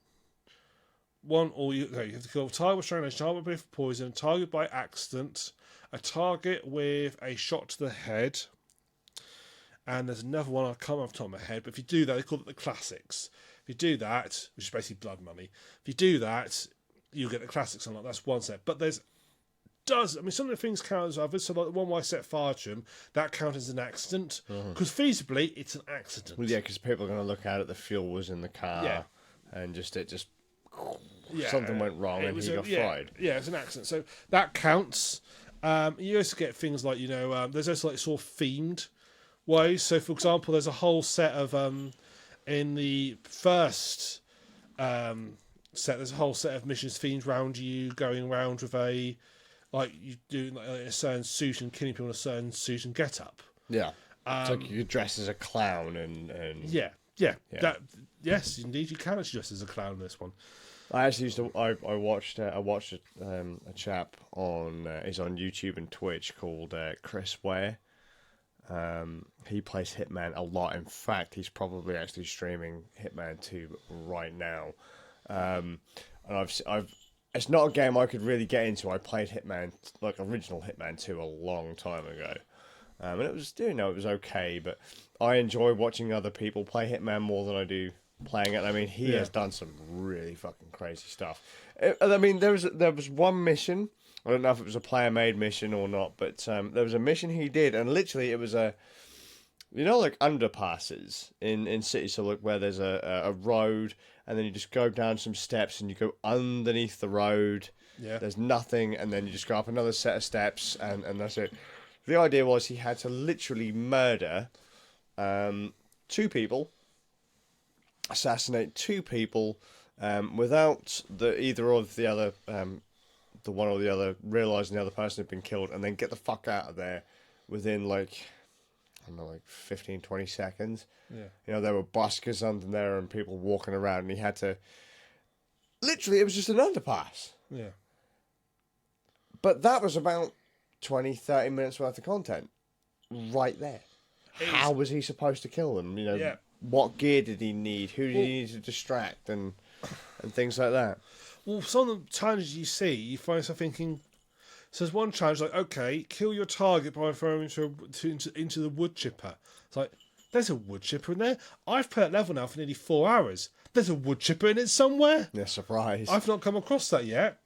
you have to kill a target with strangulation, a target with lethal poison, a target by accident, a target with a shot to the head, and there's another one I can't remember off the top of my head, but if you do that, they call it the classics. If you do that, which is basically blood money, if you do that, you'll get the classics unlocked. That's one set. But some of the things count as others. So like the one where I set fire to him, that counts as an accident. Because feasibly, it's an accident. Well, yeah, because people are going to look at it, the fuel was in the car, and something went wrong and he got fried. Yeah, it's an accident. So that counts. You also get things like, there's also like sort of themed ways. So, for example, there's a whole set of, in the first set, there's a whole set of missions themed around you going around with you do like a certain suit and killing people in a certain suit and get up. Yeah. It's like you could dress as a clown and... Yeah. Yes, indeed, you can dress as a clown in this one. I actually I watched a chap he's on YouTube and Twitch called Chris Ware. He plays Hitman a lot. In fact, he's probably actually streaming Hitman 2 right now. And it's not a game I could really get into. I played Hitman, like original Hitman 2, a long time ago. And it was, it was okay, but I enjoy watching other people play Hitman more than I do playing it. I mean, he has done some really fucking crazy stuff. I mean, there was one mission. I don't know if it was a player-made mission or not, but there was a mission he did, and literally it was like underpasses in cities, so like where there's a road, and then you just go down some steps and you go underneath the road. Yeah. There's nothing, and then you just go up another set of steps, and that's it. The idea was he had to literally murder 2 people, assassinate 2 people, without either of the other, the one or the other realising the other person had been killed, and then get the fuck out of there within like 15, 20 seconds. Yeah. There were buskers under there and people walking around, and he had to... Literally, it was just an underpass. Yeah. But that was about 20, 30 minutes worth of content right there. How was he supposed to kill them? What gear did he need? Who did he need to distract? And things like that. Well, some of the challenges you see, you find yourself thinking... So there's one challenge like, okay, kill your target by throwing into the wood chipper. It's like, there's a wood chipper in there. I've played that level now for nearly 4 hours. There's a wood chipper in it somewhere. Yeah, surprise. I've not come across that yet.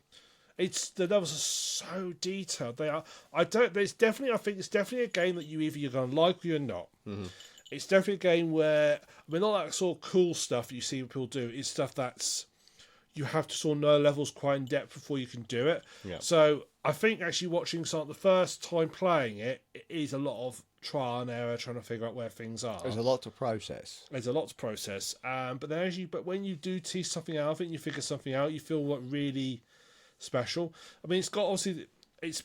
The levels are so detailed. They are. I think it's definitely a game that you're going to like or you're not. Mm-hmm. It's definitely a game where, not that sort of cool stuff you see people do. It's stuff that's you have to sort of know levels quite in depth before you can do it. Yeah. So I think actually watching the first time playing it is a lot of trial and error, trying to figure out where things are. There's a lot to process. There's a lot to process. But then when you do tease something out of it, and you figure something out, you feel like really special. I mean, it's got obviously it's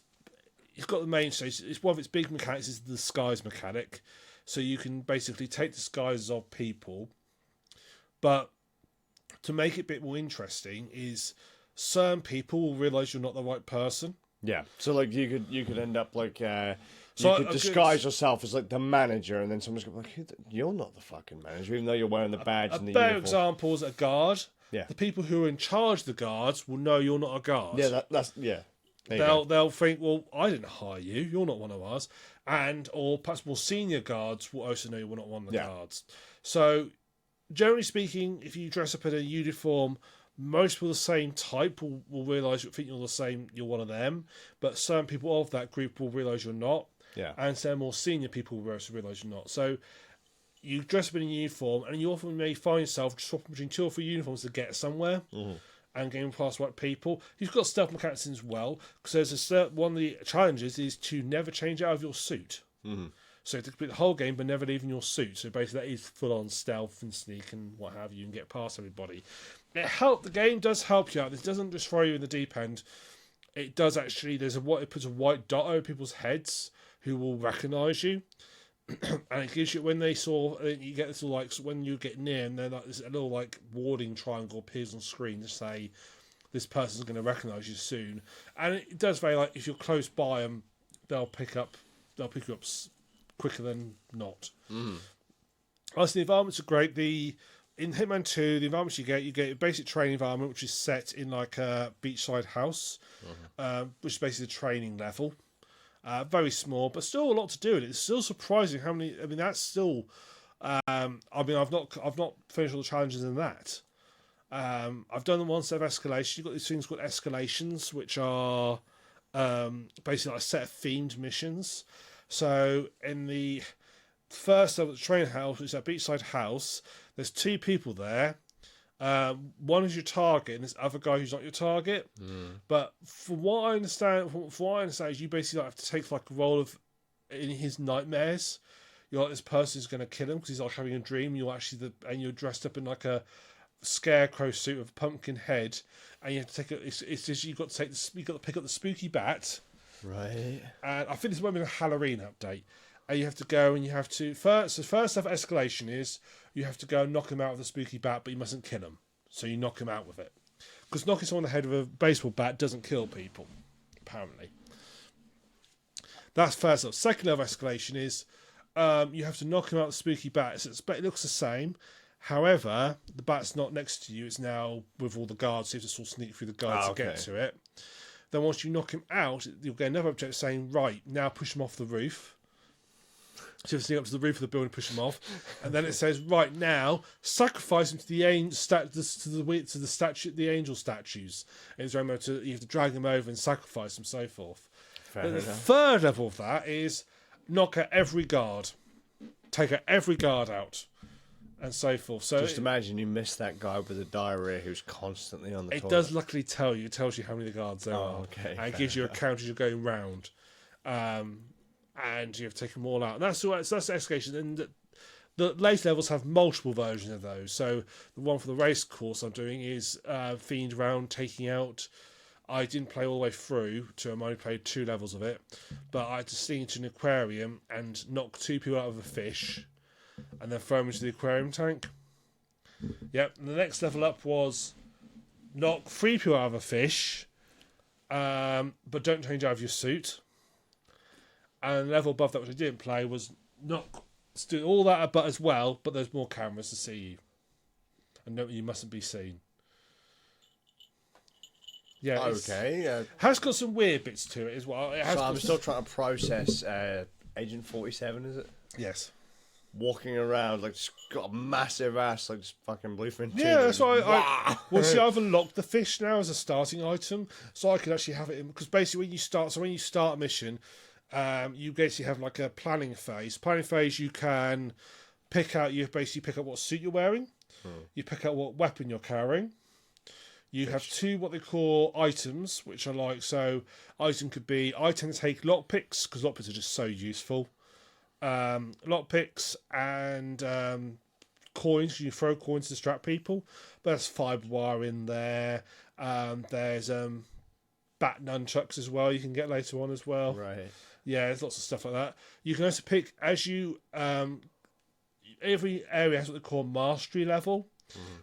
got the main stage. It's one of its big mechanics is the disguise mechanic. So you can basically take disguises of people, but to make it a bit more interesting is certain people will realise you're not the right person. Yeah. So like you could end up like you So could disguise yourself as like the manager, and then someone's gonna be like, "You're not the fucking manager," even though you're wearing the badge and the better uniform. example is a guard. Yeah. The people who are in charge of the guards will know you're not a guard. Yeah, that's yeah. There you go. They'll think, well, I didn't hire you. You're not one of ours. Or perhaps more senior guards will also know you're not one of the guards. So, generally speaking, if you dress up in a uniform, most people of the same type will realise think you're one of them. But certain people of that group will realise you're not. Yeah. And some more senior people will realise you're not. So, you dress up in a uniform, and you often may find yourself swapping between 2 or 3 uniforms to get somewhere. Mm-hmm. And getting past right people. You've got stealth mechanics as well, because one of the challenges is to never change out of your suit. Mm-hmm. So you have to complete the whole game, but never leaving your suit. So basically, that is full on stealth and sneak and what have you, and get past everybody. The game does help you out. This doesn't just throw you in the deep end. It does actually. It puts a white dot over people's heads who will recognise you. And it gives you when you get this like when you get near, and then like this a little like warding triangle appears on screen to say this person's going to recognise you soon. And it does very like if you're close by them, they'll pick you up quicker than not. Also, the environments are great. In Hitman 2, the environments you get a basic training environment which is set in like a beachside house, which is basically the training level. Very small, but still a lot to do. And it's still surprising how many. I mean, that's still. I've not finished all the challenges in that. I've done the one set of escalation. You've got these things called escalations, which are basically like a set of themed missions. So in the first level, the train house, which is a beachside house, there's 2 people there. One is your target, and this other guy who's not your target. But from what I understand, is you basically have to take like a role of in his nightmares. You're like this person who's going to kill him because he's like having a dream. You're actually and you're dressed up in like a scarecrow suit with a pumpkin head, and you have to take it's just you've got to pick up the spooky bat. Right. And I think this might be a Halloween update. And you have to go and you have to first step of escalation is you have to go and knock him out with the spooky bat, but you mustn't kill him. So you knock him out with it. Because knocking someone on the head with a baseball bat doesn't kill people, apparently. That's first level. Second level of escalation is you have to knock him out with the spooky bat. So it looks the same. However, the bat's not next to you. It's now with all the guards. So you have to sort of sneak through the guards to get to it. Then once you knock him out, you'll get another object saying, right, now push him off the roof. So you have to sneak up to the roof of the building and push him off. And then it says, right now, sacrifice him to the angel statues. And it's remember you have to drag them over and sacrifice them, so forth. The third level of that is knock out every guard. Take out every guard out. And so forth. So just imagine you miss that guy with the diarrhea who's constantly on the toilet. It does luckily tell you. It tells you how many guards there are. Okay. And it gives you a count as you're going round. And you have to take them all out. And that's escalation. And the later levels have multiple versions of those. So the one for the race course I'm doing is themed around taking out. I didn't play all the way through, I only played 2 levels of it. But I had to sneak into an aquarium and knock 2 people out of a fish. And then throw them into the aquarium tank. Yep. And the next level up was knock 3 people out of a fish, but don't change out of your suit. And the level above that, which I didn't play, was do all that, but as well, but there's more cameras to see you, and no, you mustn't be seen. Yeah. Okay. Has got some weird bits to it as well. I'm still trying to process Agent 47. Is it? Yes. Walking around like just got a massive ass, like just fucking blueprint. Yeah, that's why well, see, I've unlocked the fish now as a starting item, so I could actually have it in because basically when you start a mission, you basically have like a planning phase. Planning phase, you can pick up what suit you're wearing, you pick out what weapon you're carrying, You have two what they call items, which are like, so item could be, I tend to take lockpicks because lockpicks are just so useful. Lockpicks and coins. You throw coins to distract people. There's fibre wire in there. There's bat nunchucks as well. You can get later on as well. Right. Yeah, there's lots of stuff like that. You can also pick as you. Every area has what they call mastery level,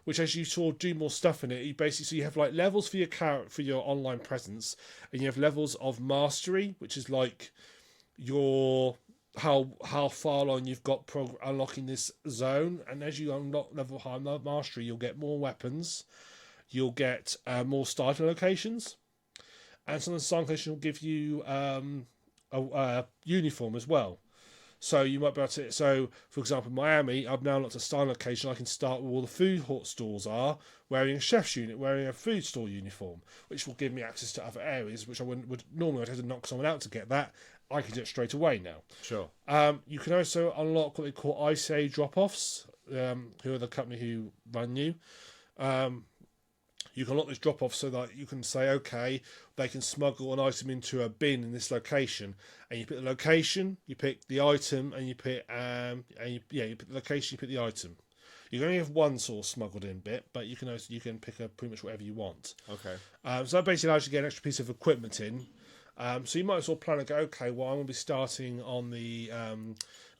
which as you sort of do more stuff in it, you basically so you have like levels for your character for your online presence, and you have levels of mastery, which is like your how far along you've got unlocking this zone, and as you unlock level high mastery, you'll get more weapons, you'll get more starting locations, and some of the starting locations will give you a uniform as well. So you might be able to. So, for example, Miami, I've now looked at a starting location. I can start where all the food stores are, wearing a chef's unit, wearing a food store uniform, which will give me access to other areas, which I would normally I'd have to knock someone out to get that. I can do it straight away now. Sure. You can also unlock what they call ICA drop-offs, who are the company who run you. You can unlock these drop-offs so that you can say, okay, they can smuggle an item into a bin in this location, and you pick the location, you pick the item, and you pick you pick the location, you pick the item. You can only have one sort of smuggled in bit, but you can pick up pretty much whatever you want. Okay. So that basically allows you to get an extra piece of equipment in. So you might as well plan and go, okay, well, I'm going to be starting on the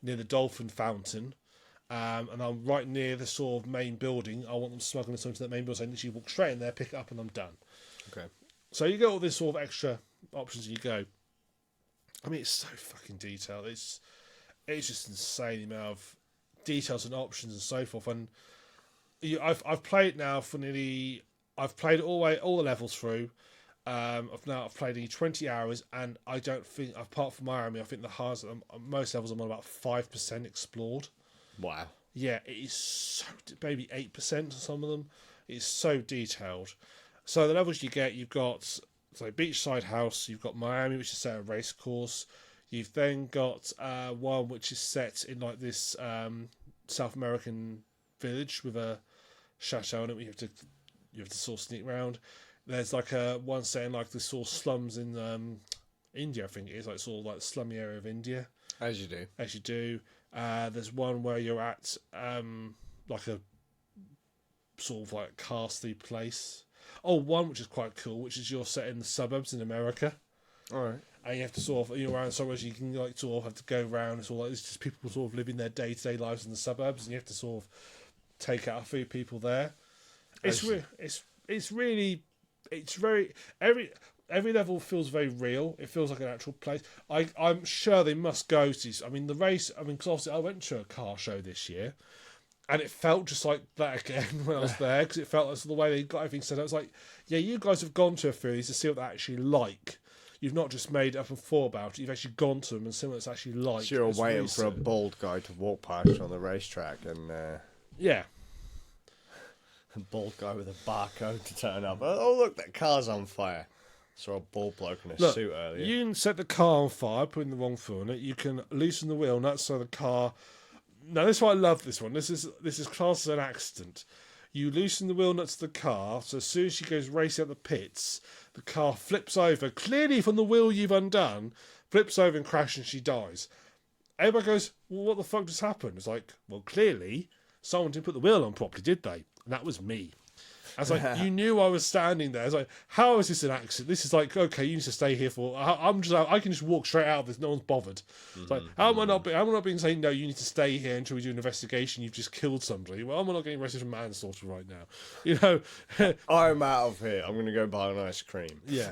near the dolphin fountain. And I'm right near the sort of main building. I want them smuggling something to that main building. So I literally walk straight in there, pick it up, and I'm done. Okay. So you get all this sort of extra options as you go. I mean, it's so fucking detailed. It's just insane the amount of details and options and so forth. And I've played now for nearly. I've played all the levels through. I've played nearly 20 hours, and I don't think, apart from Miami, I think the hardest most levels I'm on about 5% explored. Wow. Yeah, it is so maybe 8% on some of them. It's so detailed. So the levels you get, you've got beachside house. You've got Miami, which is set a race course. You've then got one which is set in like this South American village with a chateau in it. You have to sort of sneak around. There's like one set in like the sort of slums in India. I think it is like sort of like the slummy area of India. As you do. There's one where you're at like a sort of like castle place. Oh, one which is quite cool, which is you're set in the suburbs in America. All right. And you have to sort of, you're around suburbs, you can like sort of have to go around. It's all like, it's just people sort of living their day-to-day lives in the suburbs, and you have to sort of take out a few people there. It's really every level feels very real. It feels like an actual place. I'm sure they must go to. I mean, the race. I mean, because obviously I went to a car show this year, and it felt just like that again when I was there. Because it felt like the way they got everything set up. It's like, yeah, you guys have gone to a few of these to see what they're actually like. You've not just made up and thought about it. You've actually gone to them and seen what it's actually like. So you're waiting for a bald guy to walk past you on the racetrack, and yeah. a bald guy with a barcode to turn up. Oh, look, that car's on fire. Saw a bald bloke in a suit earlier. You can set the car on fire, putting the wrong fuel in it. You can loosen the wheel nuts so the car. Now, this is why I love this one. This is classed as an accident. You loosen the wheel nuts of the car, so as soon as she goes racing up the pits, the car flips over, clearly from the wheel you've undone, flips over and crashes, and she dies. Everybody goes, well, what the fuck just happened? It's like, well, clearly someone didn't put the wheel on properly, did they? And that was me. I was like, you knew I was standing there. I was like, how is this an accident? This is like, okay, you need to stay here for. I can just walk straight out of this. No one's bothered. It's like, how am I not being saying no? You need to stay here until we do an investigation. You've just killed somebody. Well, I'm not getting arrested for manslaughter right now. You know, I'm out of here. I'm going to go buy an ice cream. Yeah.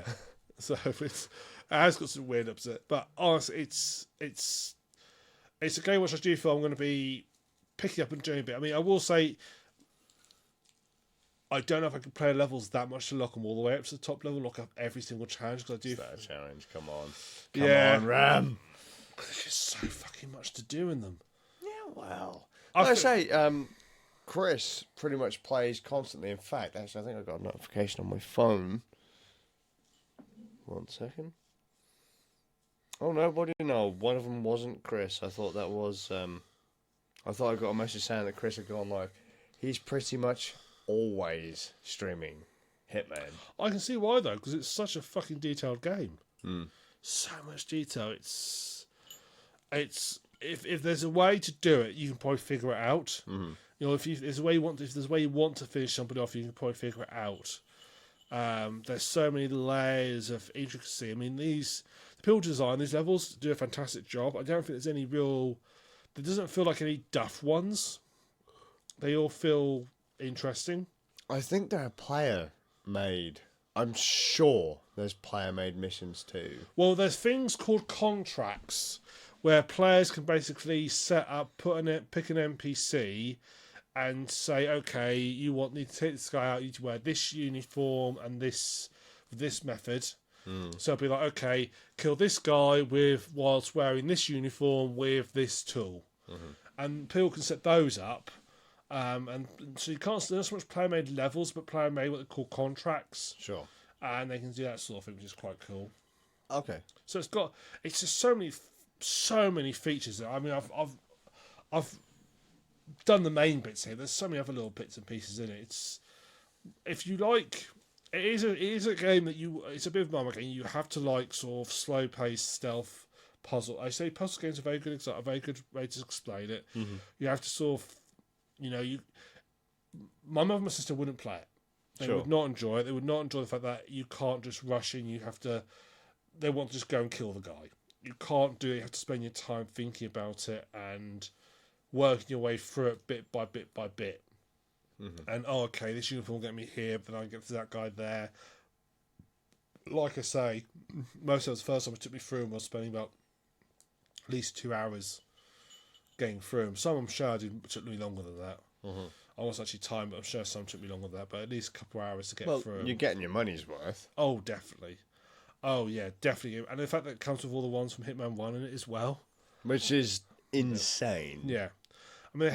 So it has got some weird upset, but honestly, it's a game which I do feel I'm going to be picking up and doing a bit. I mean, I will say, I don't know if I can play levels that much to lock them all the way up to the top level, lock up every single challenge, because I do. Is that a challenge? Come on. Come on, Ram. There's just so fucking much to do in them. Yeah, well. I say, Chris pretty much plays constantly. In fact, actually, I think I got a notification on my phone. 1 second. Oh, no, what do you know? One of them wasn't Chris. I thought that was. I thought I got a message saying that Chris had gone live. He's pretty much always streaming. Hitman. I can see why though, because it's such a fucking detailed game. So much detail. It's if there's a way to do it, you can probably figure it out. You know, if there's a way you want to finish somebody off, you can probably figure it out. There's so many layers of intricacy. I mean, the people who design these levels do a fantastic job. I don't think there's any real. There doesn't feel like any duff ones. They all feel interesting. I think they're player made. I'm sure there's player made missions too. Well, there's things called contracts where players can basically set up, pick an NPC, and say, okay, need to take this guy out. You need to wear this uniform and this method. So it'll be like, okay, kill this guy whilst wearing this uniform with this tool, and people can set those up. And so you can't. There's not so much player made levels, but player made what they call contracts. Sure. And they can do that sort of thing, which is quite cool. Okay. So it's just so many features. I mean, I've done the main bits here. There's so many other little bits and pieces in it. It's, if you like, it is a game that it's a bit of a marmot game. You have to like sort of slow paced stealth puzzle. I say puzzle games are a very good way to explain it. You have to sort of, my mother and my sister wouldn't play it. They would not enjoy it. They would not enjoy the fact that you can't just rush in. They want to just go and kill the guy. You can't do it. You have to spend your time thinking about it and working your way through it bit by bit by bit. And, okay, this uniform will get me here, but then I get to that guy there. Like I say, most of the first time it took me through them, I was spending about at least 2 hours getting through them. Some I'm sure took me longer than that. I wasn't actually timed, but I'm sure some took me longer than that. But at least a couple of hours to get through. You're getting your money's worth. Oh, definitely. Oh, yeah, definitely. And the fact that it comes with all the ones from Hitman 1 in it as well. Which is insane. Yeah. I mean,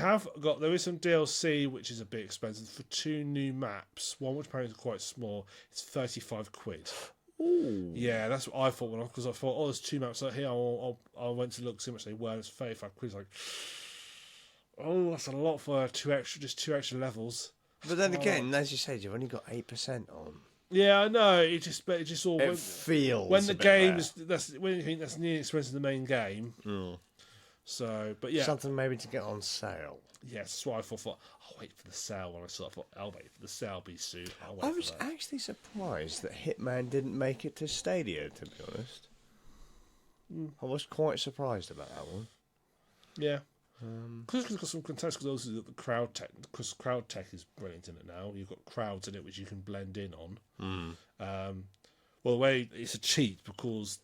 there is some DLC, which is a bit expensive, for 2 new maps. One which apparently is quite small. It's 35 quid. Ooh. Yeah, that's what I thought because I thought, there's 2 maps out here. I went to look, see how much they were. It's 35 quid. It's like, oh, that's a lot for 2 extra levels. But then again, as you said, you've only got 8% on. Yeah, I know. It just all. It feels when the a bit game rare. when you think that's nearly expensive than the main game. So, but yeah, something maybe to get on sale. Yes, that's what I thought. I'll wait for the sale when I saw. I thought I'll wait for the sale. Be soon. I was actually surprised that Hitman didn't make it to Stadia. To be honest, I was quite surprised about that one. Yeah, because it's got some contest. Because also the crowd tech. Because crowd tech is brilliant in it now. You've got crowds in it which you can blend in on. Well, the way it's a cheat because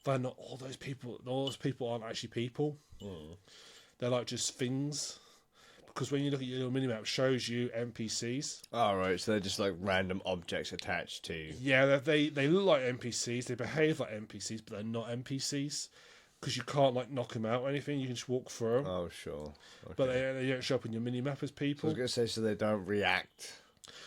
they're not all those people. All those people aren't actually people. They're like just things. Because when you look at your little minimap, it shows you NPCs. Oh, right. So they're just like random objects attached to. Yeah, they look like NPCs. They behave like NPCs, but they're not NPCs. Because you can't like knock them out or anything. You can just walk through them. Oh, sure. Okay. But they don't show up in your minimap as people. I was going to say, so they don't react.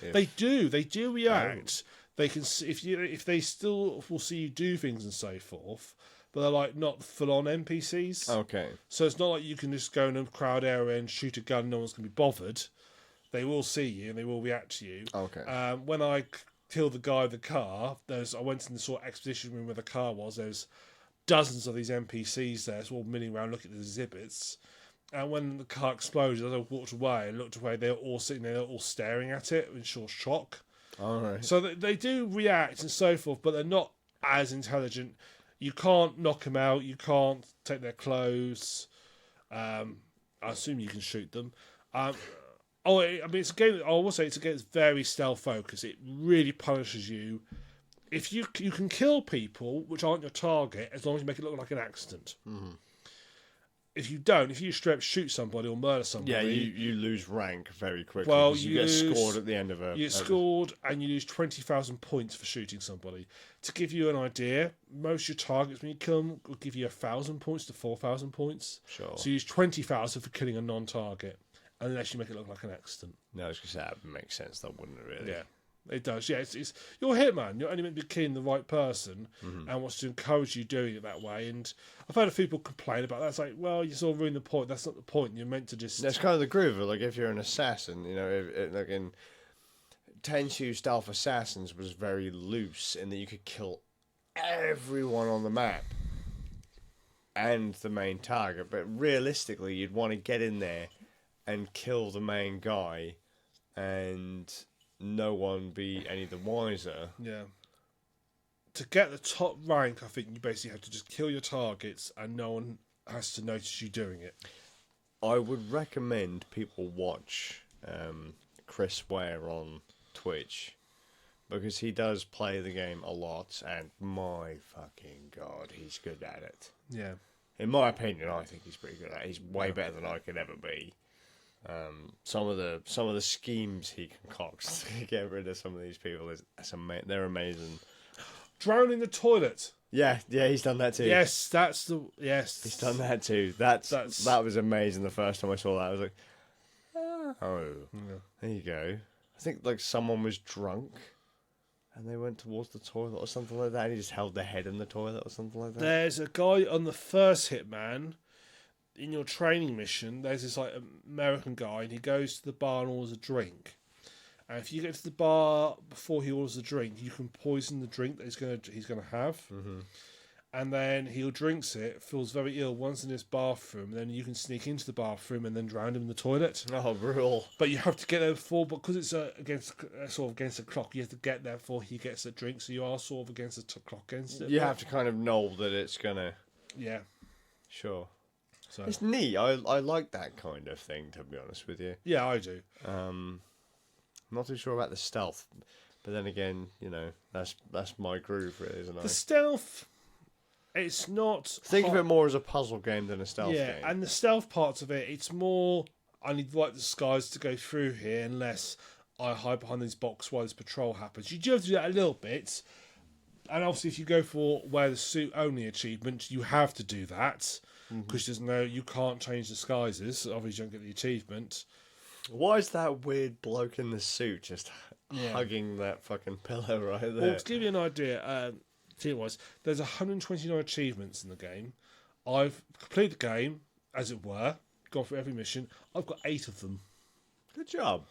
They do. They do react. They can if they still will see you do things and so forth. But they're like not full on NPCs. Okay. So it's not like you can just go in a crowd area and shoot a gun. No one's going to be bothered. They will see you and they will react to you. Okay. When I killed the guy with the car, I went in the sort of exposition room where the car was. There's dozens of these NPCs there, so all milling around looking at the exhibits. And when the car exploded, as I walked away and looked away, they were all sitting there, all staring at it in sure shock. All right. So they do react and so forth, but they're not as intelligent. You can't knock them out. You can't take their clothes. I assume you can shoot them. It's a game. I will say it's a game that's very stealth focused. It really punishes you. If you can kill people which aren't your target, as long as you make it look like an accident. If you don't, if you straight up shoot somebody or murder somebody, yeah, you lose rank very quickly. Well, you get scored at the end of a. You get scored, and you lose 20,000 points for shooting somebody. To give you an idea, most of your targets when you kill them will give you 1,000 points to 4,000 points. Sure. So you use 20,000 for killing a non-target, unless you make it look like an accident. No, I was going to say that makes sense, though, wouldn't it? Really? Yeah. It does, yeah. It's you're a hitman. You're only meant to be killing the right person, and wants to encourage you doing it that way. And I've heard a few people complain about that. It's like, well, you sort of ruined the point. That's not the point. You're meant to just. That's kind of the groove. Like if you're an assassin, Tenchu Stealth Assassins was very loose in that you could kill everyone on the map and the main target, but realistically, you'd want to get in there and kill the main guy, and no one be any the wiser. Yeah. To get the top rank, I think you basically have to just kill your targets, and no one has to notice you doing it. I would recommend people watch Chris Ware on Twitch, because he does play the game a lot, and my fucking god, he's good at it. Yeah. In my opinion, I think he's pretty good at it. He's way better than I could ever be. Some of the schemes he concocts to get rid of some of these people they're amazing. Drown in the toilet. Yeah, he's done that too. Yes, He's done that too. That was amazing. The first time I saw that, I was like, oh, there you go. I think like someone was drunk, and they went towards the toilet or something like that, and he just held their head in the toilet or something like that. There's a guy on the first Hitman. In your training mission, there's this like American guy, and he goes to the bar and orders a drink. And if you get to the bar before he orders the drink, you can poison the drink that he's gonna have. Mm-hmm. And then he drinks it, feels very ill, once in his bathroom. Then you can sneak into the bathroom and then drown him in the toilet. Oh, brutal! But you have to get there before, because it's against the clock. You have to get there before he gets the drink, so you are sort of against the clock against it. You have to kind of know that it's gonna. Yeah. Sure. So. It's neat. I like that kind of thing, to be honest with you. Yeah, I do. I'm not too sure about the stealth, but then again, you know, that's my groove, really, isn't it? The stealth, it's not. Think of it more as a puzzle game than a stealth game. Yeah, and the stealth parts of it, it's more. I need like the skies to go through here, unless I hide behind these box while this patrol happens. You do have to do that a little bit, and obviously, if you go for wear the suit only achievement, you have to do that. Because you can't change disguises. Obviously, you don't get the achievement. Why is that weird bloke in the suit just hugging that fucking pillow right there? Well, to give you an idea, there's 129 achievements in the game. I've completed the game, as it were, gone through every mission. I've got 8 of them. Good job.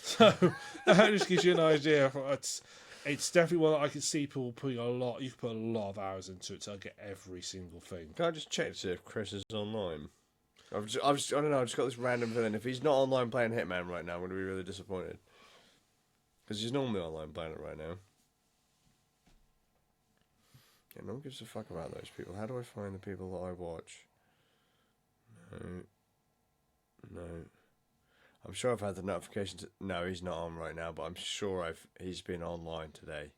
So that just gives you an idea. It's definitely one that I can see people putting a lot. You can put a lot of hours into it to get every single thing. Can I just check to see if Chris is online? I don't know. I've just got this random feeling. If he's not online playing Hitman right now, I'm going to be really disappointed. Because he's normally online playing it right now. Yeah, no one gives a fuck about those people. How do I find the people that I watch? No. I'm sure I've had the notifications. No, he's not on right now, but I'm sure he's been online today,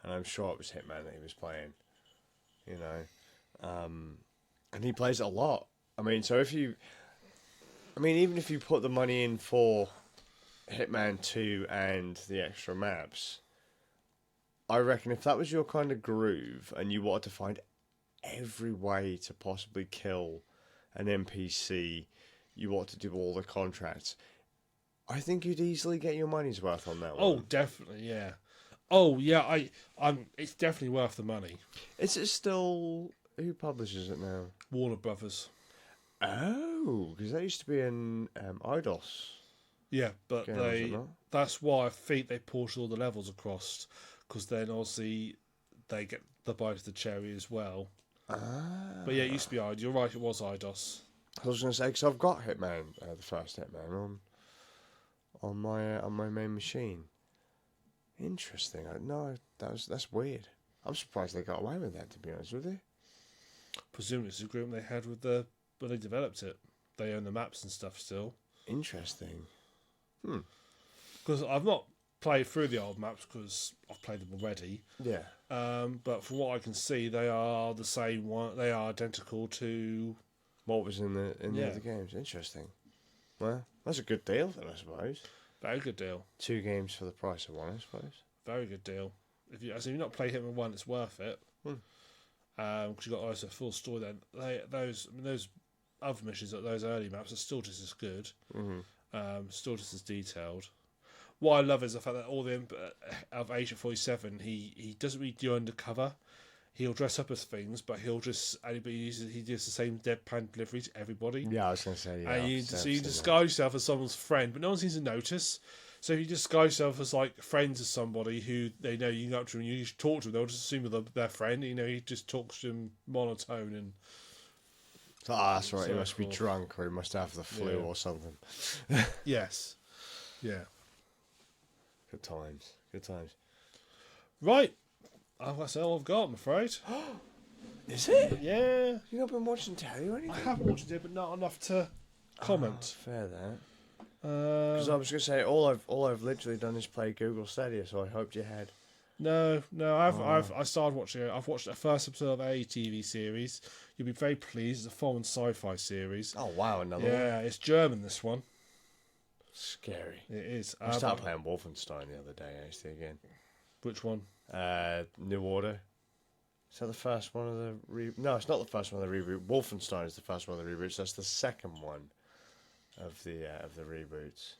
and I'm sure it was Hitman that he was playing. You know, and he plays it a lot. I mean, even if you put the money in for Hitman 2 and the extra maps, I reckon if that was your kind of groove and you wanted to find every way to possibly kill an NPC, you want to do all the contracts, I think you'd easily get your money's worth on that one. Oh, definitely, yeah. Oh, yeah, it's definitely worth the money. Is it still... Who publishes it now? Warner Brothers. Oh, because that used to be in Eidos. Yeah, but games, that's why I think they ported all the levels across, because then obviously they get the bite of the cherry as well. Ah. But yeah, it used to be Eidos. You're right, it was Eidos. I was going to say, because I've got Hitman, the first Hitman, on my main machine. Interesting. That's weird. I'm surprised they got away with that, to be honest with you. Presumably it's the agreement they had with when they developed it. They own the maps and stuff still. Interesting. Because I've not played through the old maps because I've played them already. Yeah. But from what I can see, they are the same one. They are identical to what was in the other games. Interesting. Well, that's a good deal then, I suppose. Very good deal. 2 games for the price of 1, I suppose. Very good deal. If you've not played Hitman 1, it's worth it. Because you've got also a full story then. Those other missions, those early maps, are still just as good. Still just as detailed. What I love is the fact that all the of Agent 47, he doesn't really do undercover. He'll dress up as things, but he does the same deadpan delivery to everybody. Yeah, I was going to say, yeah. And you disguise yourself as someone's friend, but no one seems to notice. So if you disguise yourself as like friends of somebody who they know you can go up to and you just talk to them, they'll just assume you're their friend. You know, you just talk to them monotone and That's right. He So must be cool. drunk, or he must have the flu Yeah. or something. yes, yeah, Good times. Good times. right. That's all I've got, I'm afraid. Is it? Yeah, You not been watching telly or anything? I have watched it, but not enough to comment. Fair that. Because I was gonna say all I've literally done is play Google Stadia, so I hoped you had. No, I started watching it. I've watched the first episode of a TV series. You'll be very pleased. It's a foreign sci-fi series. Oh wow, another one. Yeah, it's German. This one. Scary. It is. I started playing Wolfenstein the other day actually again. Which one? New Order. Is that the first one of the No, it's not the first one of the reboot. Wolfenstein is the first one of the reboots. That's the second one of the reboots.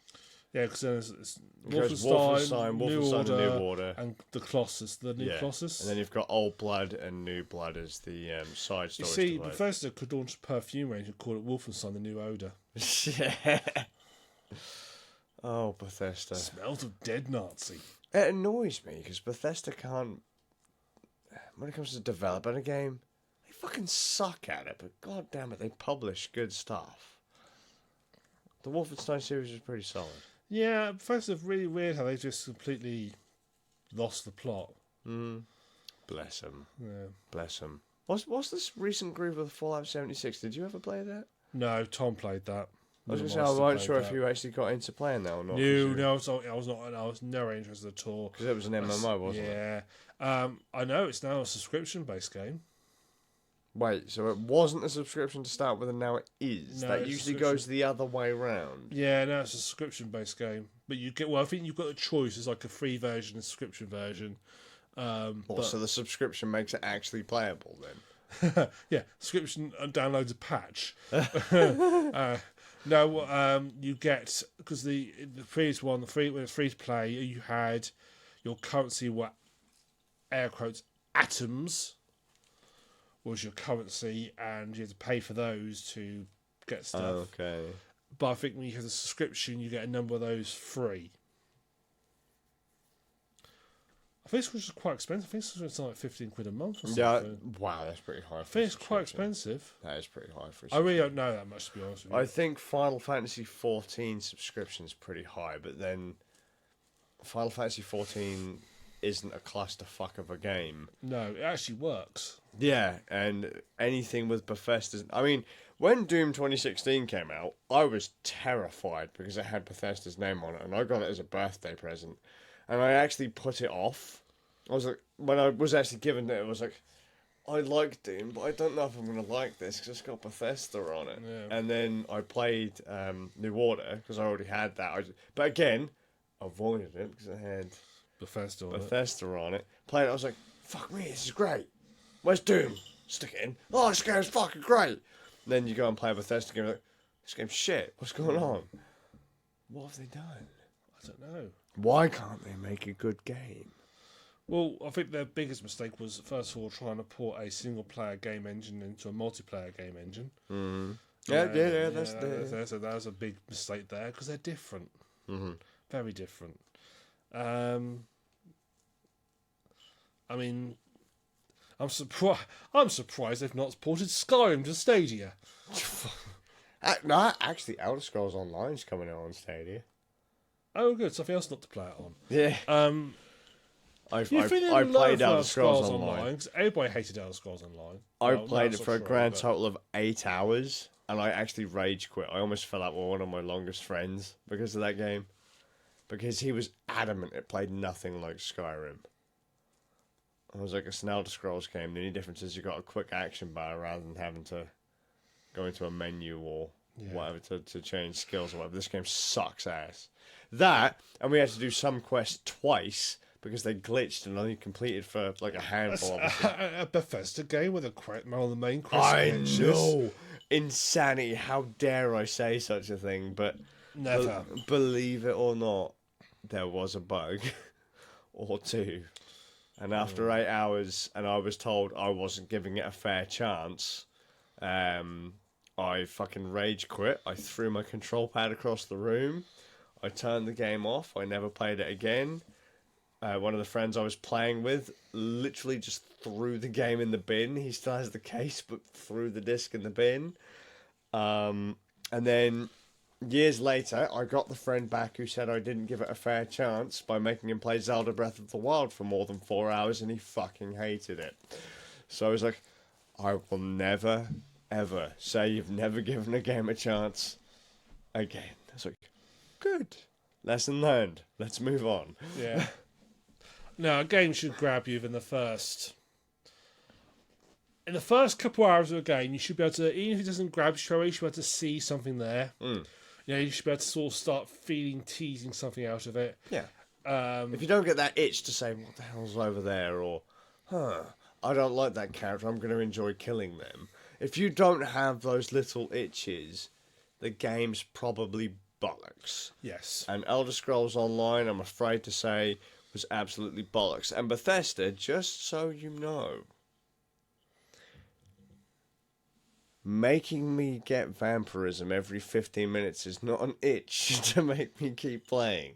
Yeah, because it's It goes Wolfenstein, New Order, and the Colossus. The new Colossus. and then you've got Old Blood and New Blood as the side you stories. see, to play. Bethesda could launch a perfume range and call it Wolfenstein: The New Odor. Yeah. Oh, Bethesda. Smells of dead Nazi. It annoys me because Bethesda can't. When it comes to developing a game, they fucking suck at it. But god damn it, they publish good stuff. The Wolfenstein series is pretty solid. Yeah, Bethesda's really weird how they just completely lost the plot. Bless them. Yeah. Bless them. What's this recent groove with Fallout 76? Did you ever play that? No, Tom played that. I was going to say, I wasn't sure if you actually got into playing that or not. No, I was not. I was never interested at all. Because it was an MMO, wasn't it? Yeah. I know it's now a subscription-based game. Wait, so it wasn't a subscription to start with and now it is? No, That it's usually subscription. goes the other way round. Yeah, no, it's a subscription-based game. But you get, well, I think you've got a choice. It's like a free version and a subscription version. So the subscription makes it actually playable then? Yeah, subscription downloads a patch. No, you get, because the previous one, when it's free to play, you had your currency were air quotes atoms was your currency, and you had to pay for those to get stuff. Okay. But I think when you have a subscription, you get a number of those free. I think it's quite expensive. I think it's like 15 quid a month or something. Yeah, wow, that's pretty high. I think it's quite expensive. That is pretty high for a I really don't know that much, to be honest with you. I think Final Fantasy 14 subscription is pretty high, but then Final Fantasy 14 isn't a clusterfuck of a game. No, it actually works. Yeah, and anything with Bethesda's... I mean, when Doom 2016 came out, I was terrified because it had Bethesda's name on it, and I got it as a birthday present. And I actually put it off. I was like, when I was actually given it, I was like, I like Doom, but I don't know if I'm going to like this because it's got Bethesda on it. Yeah. And then I played New Order because I already had that. But again, avoided it because it had Bethesda on it. Bethesda on it. Played it, I was like, fuck me, this is great. Where's Doom? Stick it in. Oh, this game's fucking great. And then you go and play a Bethesda game, like, this game's shit. What's going on? What have they done? I don't know. Why can't they make a good game? Well, I think their biggest mistake was, first of all, trying to port a single-player game engine into a multiplayer game engine. Yeah, that's So that was a big mistake there, because they're different. Very different. I mean, I'm surprised they've not ported Skyrim to Stadia. No, actually, Elder Scrolls Online's coming out on Stadia. Oh, good. Something else not to play it on. Yeah. I played Elder Scrolls Online. Because everybody hated Elder Scrolls Online. I played it for a grand total of 8 hours, and I actually rage quit. I almost fell out with one of my longest friends because of that game. Because he was adamant it played nothing like Skyrim. I was like, it's an Elder Scrolls game. The only difference is you got a quick action bar rather than having to go into a menu or whatever to change skills or whatever. This game sucks ass. That, and we had to do some quests twice because they glitched and only completed for like a handful of them. A Bethesda game with one of the main quests. I glitches. know. Insanity. How dare I say such a thing? But Never. believe it or not, there was a bug or two. And after 8 hours, and I was told I wasn't giving it a fair chance, I fucking rage quit. I threw my control pad across the room. I turned the game off. I never played it again. One of the friends I was playing with literally just threw the game in the bin. He still has the case, but threw the disc in the bin. And then years later, I got the friend back who said I didn't give it a fair chance by making him play Zelda Breath of the Wild for more than 4 hours, and he fucking hated it. So I was like, I will never, ever say you've never given a game a chance again. I was like, good. Lesson learned. Let's move on. Yeah. No, a game should grab you in the first couple hours of a game. You should be able to, even if it doesn't grab you straight away, you should be able to see something there. You should be able to sort of start teasing something out of it. Yeah. If you don't get that itch to say, what the hell's over there, or, I don't like that character, I'm going to enjoy killing them. If you don't have those little itches, the game's probably bollocks. Yes. And Elder Scrolls Online, I'm afraid to say, was absolutely bollocks. And Bethesda, just so you know, making me get vampirism every 15 minutes is not an itch to make me keep playing.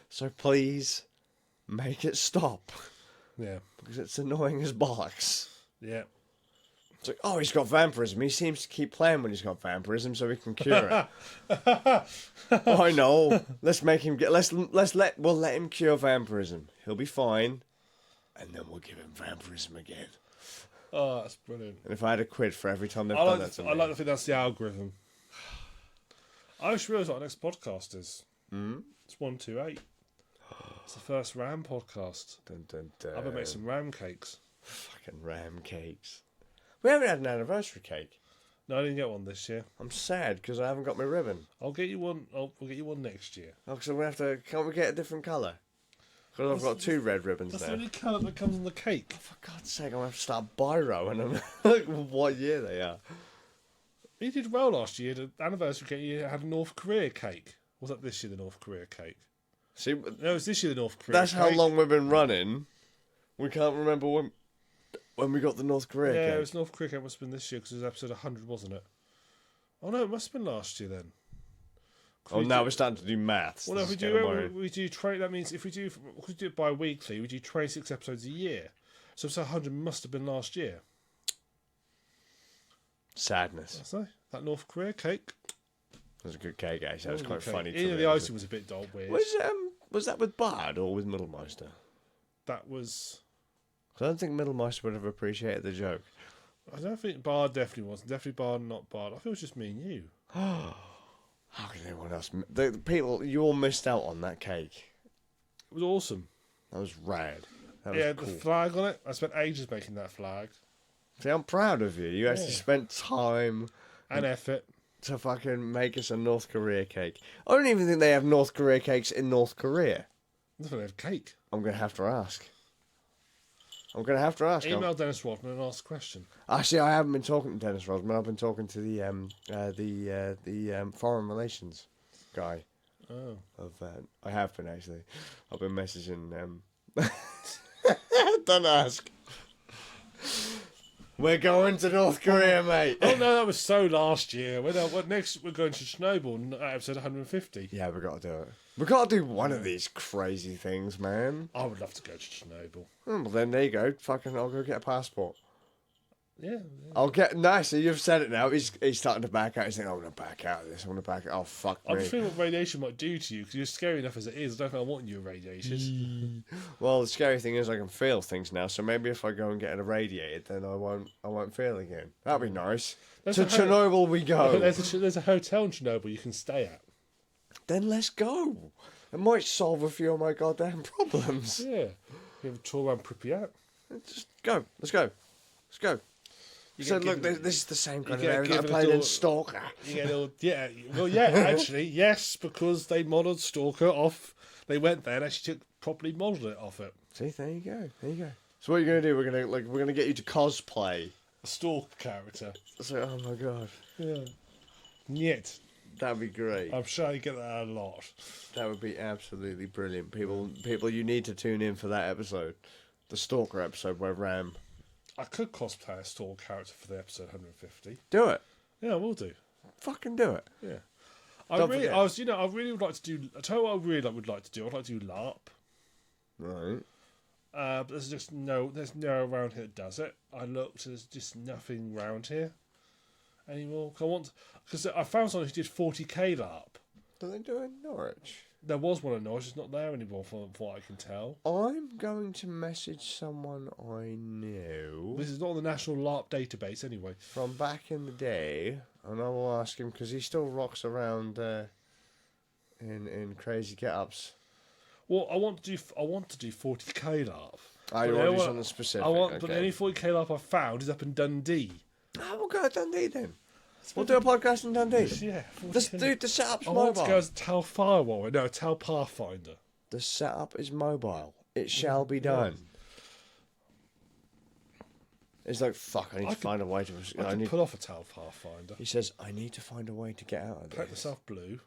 So please, make it stop. Yeah. Because it's annoying as bollocks. Yeah. It's like, oh, he's got vampirism. He seems to keep playing when he's got vampirism so we can cure it. Oh, I know. Let's make him get. We'll let him cure vampirism. He'll be fine, and then we'll give him vampirism again. Oh, that's brilliant. And if I had a quid for every time they've done that to me, I like to think that's the algorithm. I just realised what our next podcast is. It's 128. It's the first Ram podcast. Dun, dun, dun. I'm gonna make some ram cakes. Fucking ram cakes. We haven't had an anniversary cake. No, I didn't get one this year. I'm sad because I haven't got my ribbon. I'll get you one. We'll get you one next year. Oh, so we have to. Can't we get a different colour? Because I've got two red ribbons That's now. the only colour that comes on the cake. For God's sake, I'm gonna have to start biro, and I'm like, what year they are? You did well last year. The anniversary cake, you had a North Korea cake. Was that this year, the North Korea cake? See, No, it was this year, the North Korea that's cake. how long we've been running. We can't remember when we got the North Korea Yeah, cake. it was North Korea cake. Must have been this year because it was episode 100, wasn't it? Oh no, it must have been last year then. Oh, now we're starting to do maths. Well, no, This if is getting worrying. we do that means if we do it bi-weekly, we do 26 episodes a year. So episode 100 must have been last year. Sadness. So that North Korea cake. It was a good cake, actually. That was quite funny to Even me. the icing was a bit weird. Was that with Bard or with Middlemeister? That was. I don't think Middlemeister would have appreciated the joke. I don't think Bard definitely wasn't. Definitely Bard, not Bard. I think it was just me and you. How can anyone else? The people, you all missed out on that cake. It was awesome. That was rad. That was cool. The flag on it. I spent ages making that flag. See, I'm proud of you. You actually spent time And effort. to fucking make us a North Korea cake. I don't even think they have North Korea cakes in North Korea. They don't have cake. I'm going to have to ask. Email Dennis Rodman and ask a question. Actually, I haven't been talking to Dennis Rodman. I've been talking to the foreign relations guy. Oh. I have been, actually. I've been messaging Don't ask. We're going to North Korea, mate. Oh no, that was so last year. Next we're going to Chernobyl, episode 150. Yeah, we got to do it. We got to do one of these crazy things, man. I would love to go to Chernobyl. Well, then there you go. Fucking, I'll go get a passport. Yeah. I'll get nice. So you've said it now. He's starting to back out. He's saying, "I want to back out of this. I want to back out." Oh fuck I'm me. just thinking what radiation might do to you because you're scary enough as it is. I don't think I want you irradiated. Well, the scary thing is I can feel things now. So maybe if I go and get irradiated, then I won't feel again. That'd be nice. There's To a Chernobyl we go. There's a hotel in Chernobyl you can stay at. Then let's go. It might solve a few of my goddamn problems. Yeah. You have a tour around Pripyat. Just go. Let's go. Let's go. You So get look, given- this is the same kind of get area that I given a played in door- Stalker. You get all, yeah. Well, yeah, actually, yes, because they modelled Stalker off. They went there and actually properly modelled it off it. See, there you go. There you go. So what are you gonna do? We're gonna get you to cosplay. A Stalker character. So, oh my god, Yeah. Yet, that'd be great. I'm sure you get that a lot. That would be absolutely brilliant. People, you need to tune in for that episode, the Stalker episode where Ram. I could cosplay a Stalker character for the episode 150. Do it. Yeah, I will do. Fucking do it. Yeah. I Don't really, forget. I was, I really would like to do. I tell you what, I really would like to do. I'd like to do LARP. Right. But there's no around here that does it. I looked, there's just nothing around here anymore. Because I found someone who did 40k LARP. Do they do it in Norwich? There was one in Norwich, it's not there anymore from what I can tell. I'm going to message someone I know This is not on the National LARP database anyway. from back in the day, and I will ask him because he still rocks around in crazy get-ups. Well, I want to do 40k LARP. I But already the something specific. But the okay. only 40k LARP I found is up in Dundee. We'll go to Dundee then. We'll do a podcast in Dundee. Yeah, The setup's I want to mobile. go as Tal Firewall. No, Tal Pathfinder. The setup is mobile. It shall be done. It's like, fuck, I need to find a way to... I can pull off a Tal Pathfinder. He says, I need to find a way to get out of Paint this. myself blue.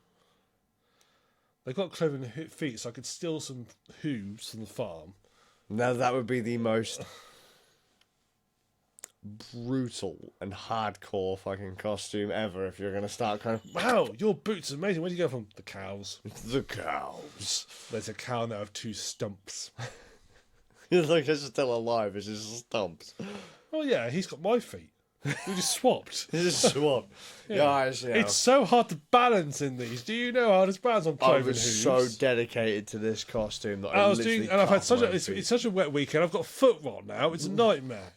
They got clever feet, so I could steal some hooves from the farm. Now that would be the most brutal and hardcore fucking costume ever if you're going to start kind of... Wow, your boots are amazing. Where do you go from? The cows. The cows. There's a cow now with 2 stumps. It's like it's still alive, it's just stumps. Oh yeah, he's got my feet. We just swapped. It's just swap. Guys, It's so hard to balance in these. Do you know how to balance on I cloven was hooves? so dedicated to this costume that I I was literally doing, and I've had cut such my a it's feet. such a wet weekend. I've got foot rot now. It's a nightmare.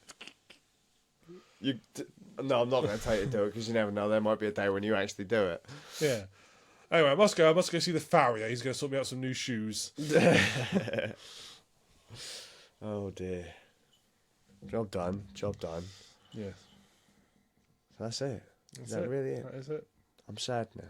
No, I'm not going to tell you to do it because you never know. There might be a day when you actually do it. Yeah. Anyway, I must go see the farrier. He's going to sort me out some new shoes. Oh dear. Job done. Job done. Yeah. That's it. That's Is that it. really it? That is it. I'm sad now.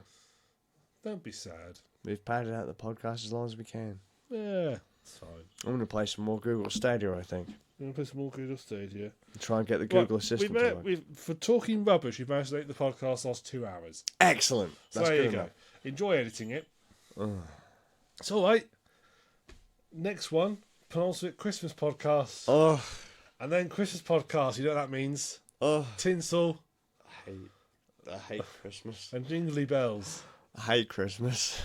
Don't be sad. We've padded out the podcast as long as we can. Yeah, it's fine. I'm going to play some more Google Stadia, I think. We're going to play some more Google Stadia. And try and get the Google Right, Assistant to work. for talking rubbish, we've managed to make the podcast last 2 hours. Excellent. So That's there good you go. enough. Enjoy editing it. It's all right. Next one, penultimate Christmas podcast. Oh, And then Christmas podcast, you know what that means? oh. Tinsel I hate Christmas. and jingly bells. I hate Christmas.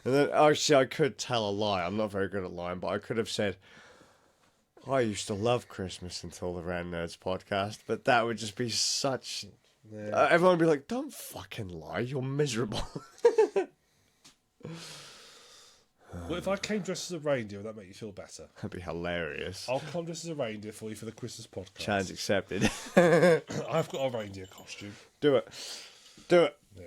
And then, actually, I could tell a lie. I'm not very good at lying, but I could have said, I used to love Christmas until the Rand Nerds podcast, but that would just be such... Yeah. everyone would be like, don't fucking lie, you're miserable. Well, if I came dressed as a reindeer, would that make you feel better? That'd be hilarious. I'll come dressed as a reindeer for you for the Christmas podcast. Challenge accepted. I've got a reindeer costume. Do it. Do it. Yeah.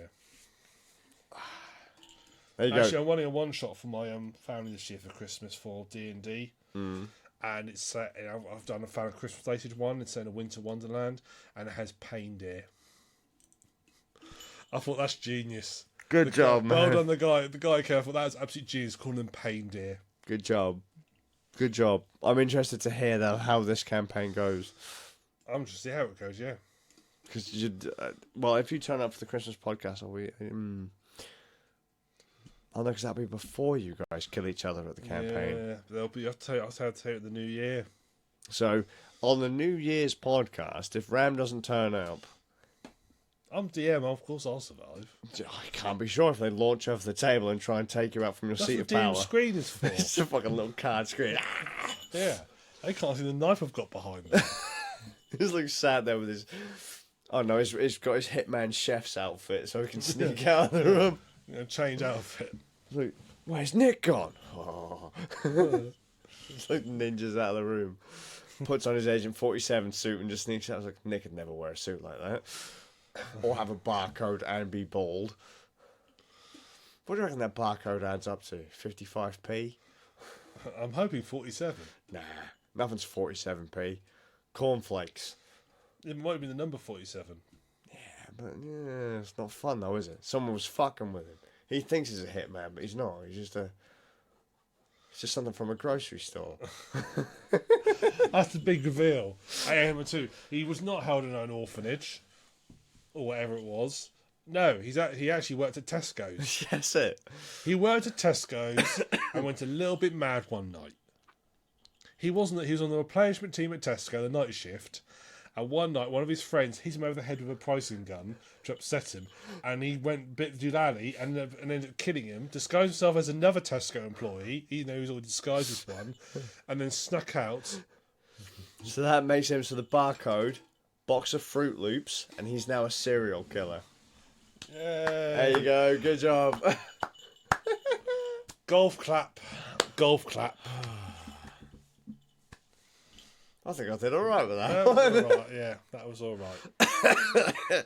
There you Actually, go. I'm running a one shot for my family this year for Christmas for D&D. And it's set. I've done a found a Christmas related one. It's set in a winter wonderland, and it has pain deer. I thought that's genius. Good job, man. Well done, the guy. The guy careful. That was absolute genius. Calling them pain deer. Good job. Good job. I'm interested to hear though how this campaign goes. I'm just see how it goes. Yeah. Because well, if you turn up for the Christmas podcast, I'll be. Oh no, because that'll be before you guys kill each other at the campaign. Yeah. There'll be. I'll tell you how to tell you at the new year. So on the New Year's podcast, if Ram doesn't turn up, I'm DM. Of course, I'll survive. I can't be sure if they launch off the table and try and take you out from your That's seat what of power. DM screen is for. It's a fucking little card screen. Yeah. They can't see the knife I've got behind me. He's like sat there with his. Oh no, he's got his hitman chef's outfit so he can sneak out of the room. Change outfit. He's like, where's Nick gone? Oh. It's like ninjas out of the room. Puts on his Agent 47 suit and just sneaks out. I was like, Nick would never wear a suit like that. Or have a barcode and be bald. What do you reckon that barcode adds up to? 55p? I'm hoping 47. Nah, nothing's 47p. Cornflakes. It might have been the number 47. Yeah, but yeah, it's not fun though, is it? Someone was fucking with him. He thinks he's a hitman, but he's not. He's just something from a grocery store. That's the big reveal. I am too. He was not held in an orphanage, or whatever it was. No, he actually worked at Tesco's. That's it. He worked at Tesco's and went a little bit mad one night. He was on the replenishment team at Tesco, the night shift, And one night, one of his friends hit him over the head with a pricing gun to upset him, and he went bit doolally and ended up killing him. Disguised himself as another Tesco employee, even though he was already disguised as one, and then snuck out. So that makes him the barcode, box of Fruit Loops, and he's now a serial killer. There you go. Good job. Golf clap. Golf clap. I think I did all right with that. That was all right. Yeah, that was all right.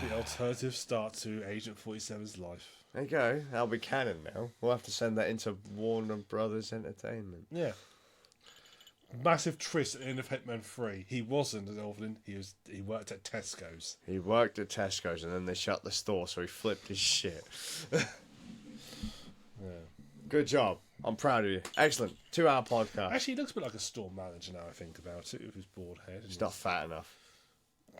The alternative start to Agent 47's life. There you go. That'll be canon now. We'll have to send that into Warner Brothers Entertainment. Yeah. Massive twist at the end of Hitman 3. He wasn't an orphan. He worked at Tesco's. He worked at Tesco's and then they shut the store, so he flipped his shit. Yeah. Good job. I'm proud of you. Excellent. 2-hour podcast. Actually, he looks a bit like a store manager now I think about it, with his bald head. He's not fat enough.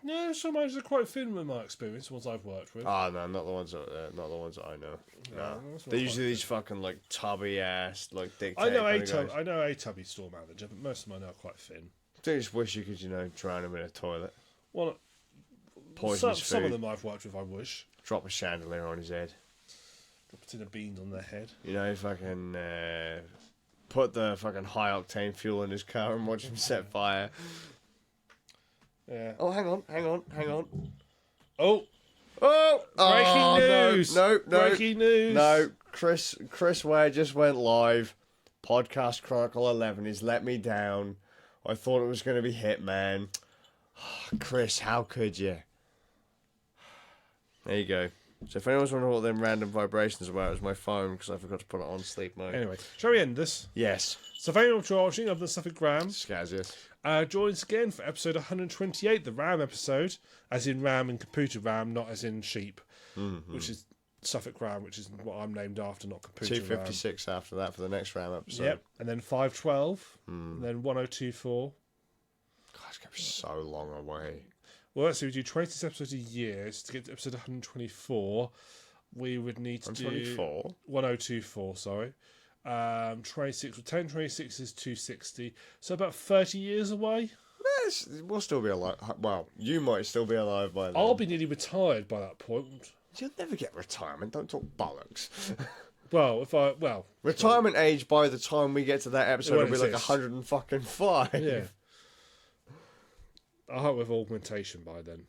No, store managers are quite thin in my experience, the ones I've worked with. Oh no, not the ones that I know. No, that's not they're usually quite these fucking like tubby ass like I dictator. know kind of a tubby store manager, but most of mine are quite thin. I just wish you could, drown him in a toilet, Well, poison his some of food, them I've worked with, I wish. drop a chandelier on his head. Drop a tin of beans on their head. Fucking put the fucking high octane fuel in his car and watch him set fire. Yeah. Oh, hang on. Oh! Oh! Breaking news! No. Breaking news! No, Chris Ware just went live. Podcast Chronicle 11. He's let me down. I thought it was going to be Hitman. Chris, how could you? There you go. So if anyone's wondering what them random vibrations were, it was my phone because I forgot to put it on sleep mode. Anyway, shall we end this? Yes. So thank you for watching of the Suffolk Ram. Scazius. Join us again for episode 128, the Ram episode, as in Ram and computer Ram, not as in sheep, which is Suffolk Ram, which is what I'm named after, not computer 256 after that for the next Ram episode. Yep, and then 512, and then 1024. God, it's going to be so long away. Well, let's see, we do 26 episodes a year. So to get to episode 124, we would need to 124? do 1024, sorry. 26, 1026 is 260, so about 30 years away. Yes, we'll still be alive. Well, you might still be alive by then. I'll be nearly retired by that point. You'll never get retirement. Don't talk bollocks. Retirement age by the time we get to that episode will be like 105. Yeah. I hope with augmentation by then.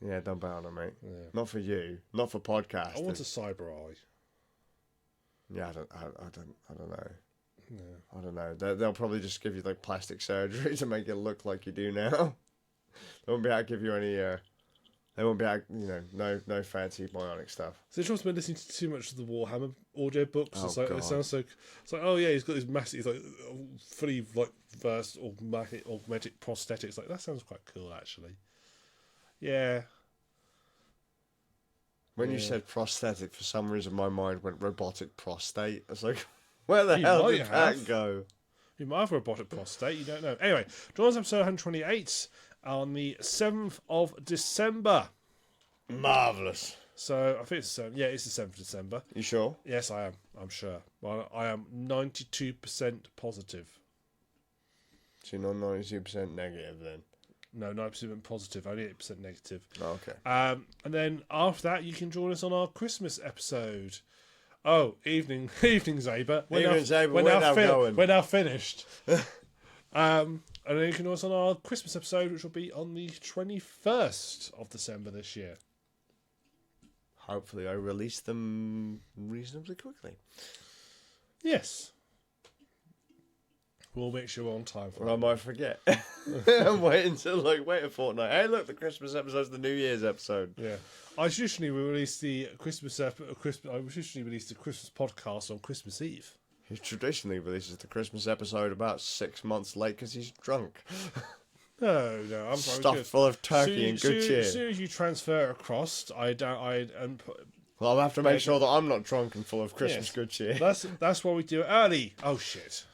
Yeah, don't bet on it, mate. Yeah. Not for you. Not for podcasting. I want a cyber eye. Yeah, I don't know. Yeah. I don't know. They'll probably just give you like plastic surgery to make it look like you do now. They won't be able to give you any. They won't be able, no fancy bionic stuff. So John's been listening to too much of the Warhammer audio books. Oh, It's like God. it sounds so. It's like, oh yeah, he's got his massive, like fully like versed augmented prosthetics. Like that sounds quite cool, actually. Yeah. When you Yeah. said prosthetic, for some reason my mind went robotic prostate. I was like, where the You hell might did have. that go? You might have a robotic prostate. You don't know. Anyway, join us episode 128 on the 7th of December. Marvellous. So I think it's it's the 7th of December. You sure? Yes, I am. I'm sure. Well, I am 92% positive. So you're not 92% negative then? No, 90% positive, only 8% negative. Oh, okay. And then after that, you can join us on our Christmas episode. Oh, evening, Zaber. Zaber, we're now going. We're now finished. And then you can join us on our Christmas episode, which will be on the 21st of December this year. Hopefully I release them reasonably quickly. Yes. We'll make sure we're on time for Or I might forget. I'm waiting wait a fortnight. Hey, look, the Christmas episode's the New Year's episode. Yeah. I usually release the Christmas podcast on Christmas Eve. He traditionally releases the Christmas episode about 6 months late because he's drunk. No, I'm Stuffed full of turkey and good cheer. As soon as you transfer across, Well, I'll have to make sure that I'm not drunk and full of Christmas good cheer. That's why we do it early. Oh shit!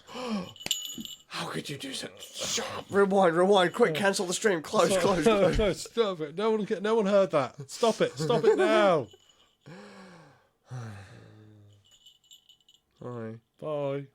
How could you do so? Shut up! Rewind! Quick, cancel the stream. Close. No, stop it! No one heard that. Stop it now. Bye. Bye.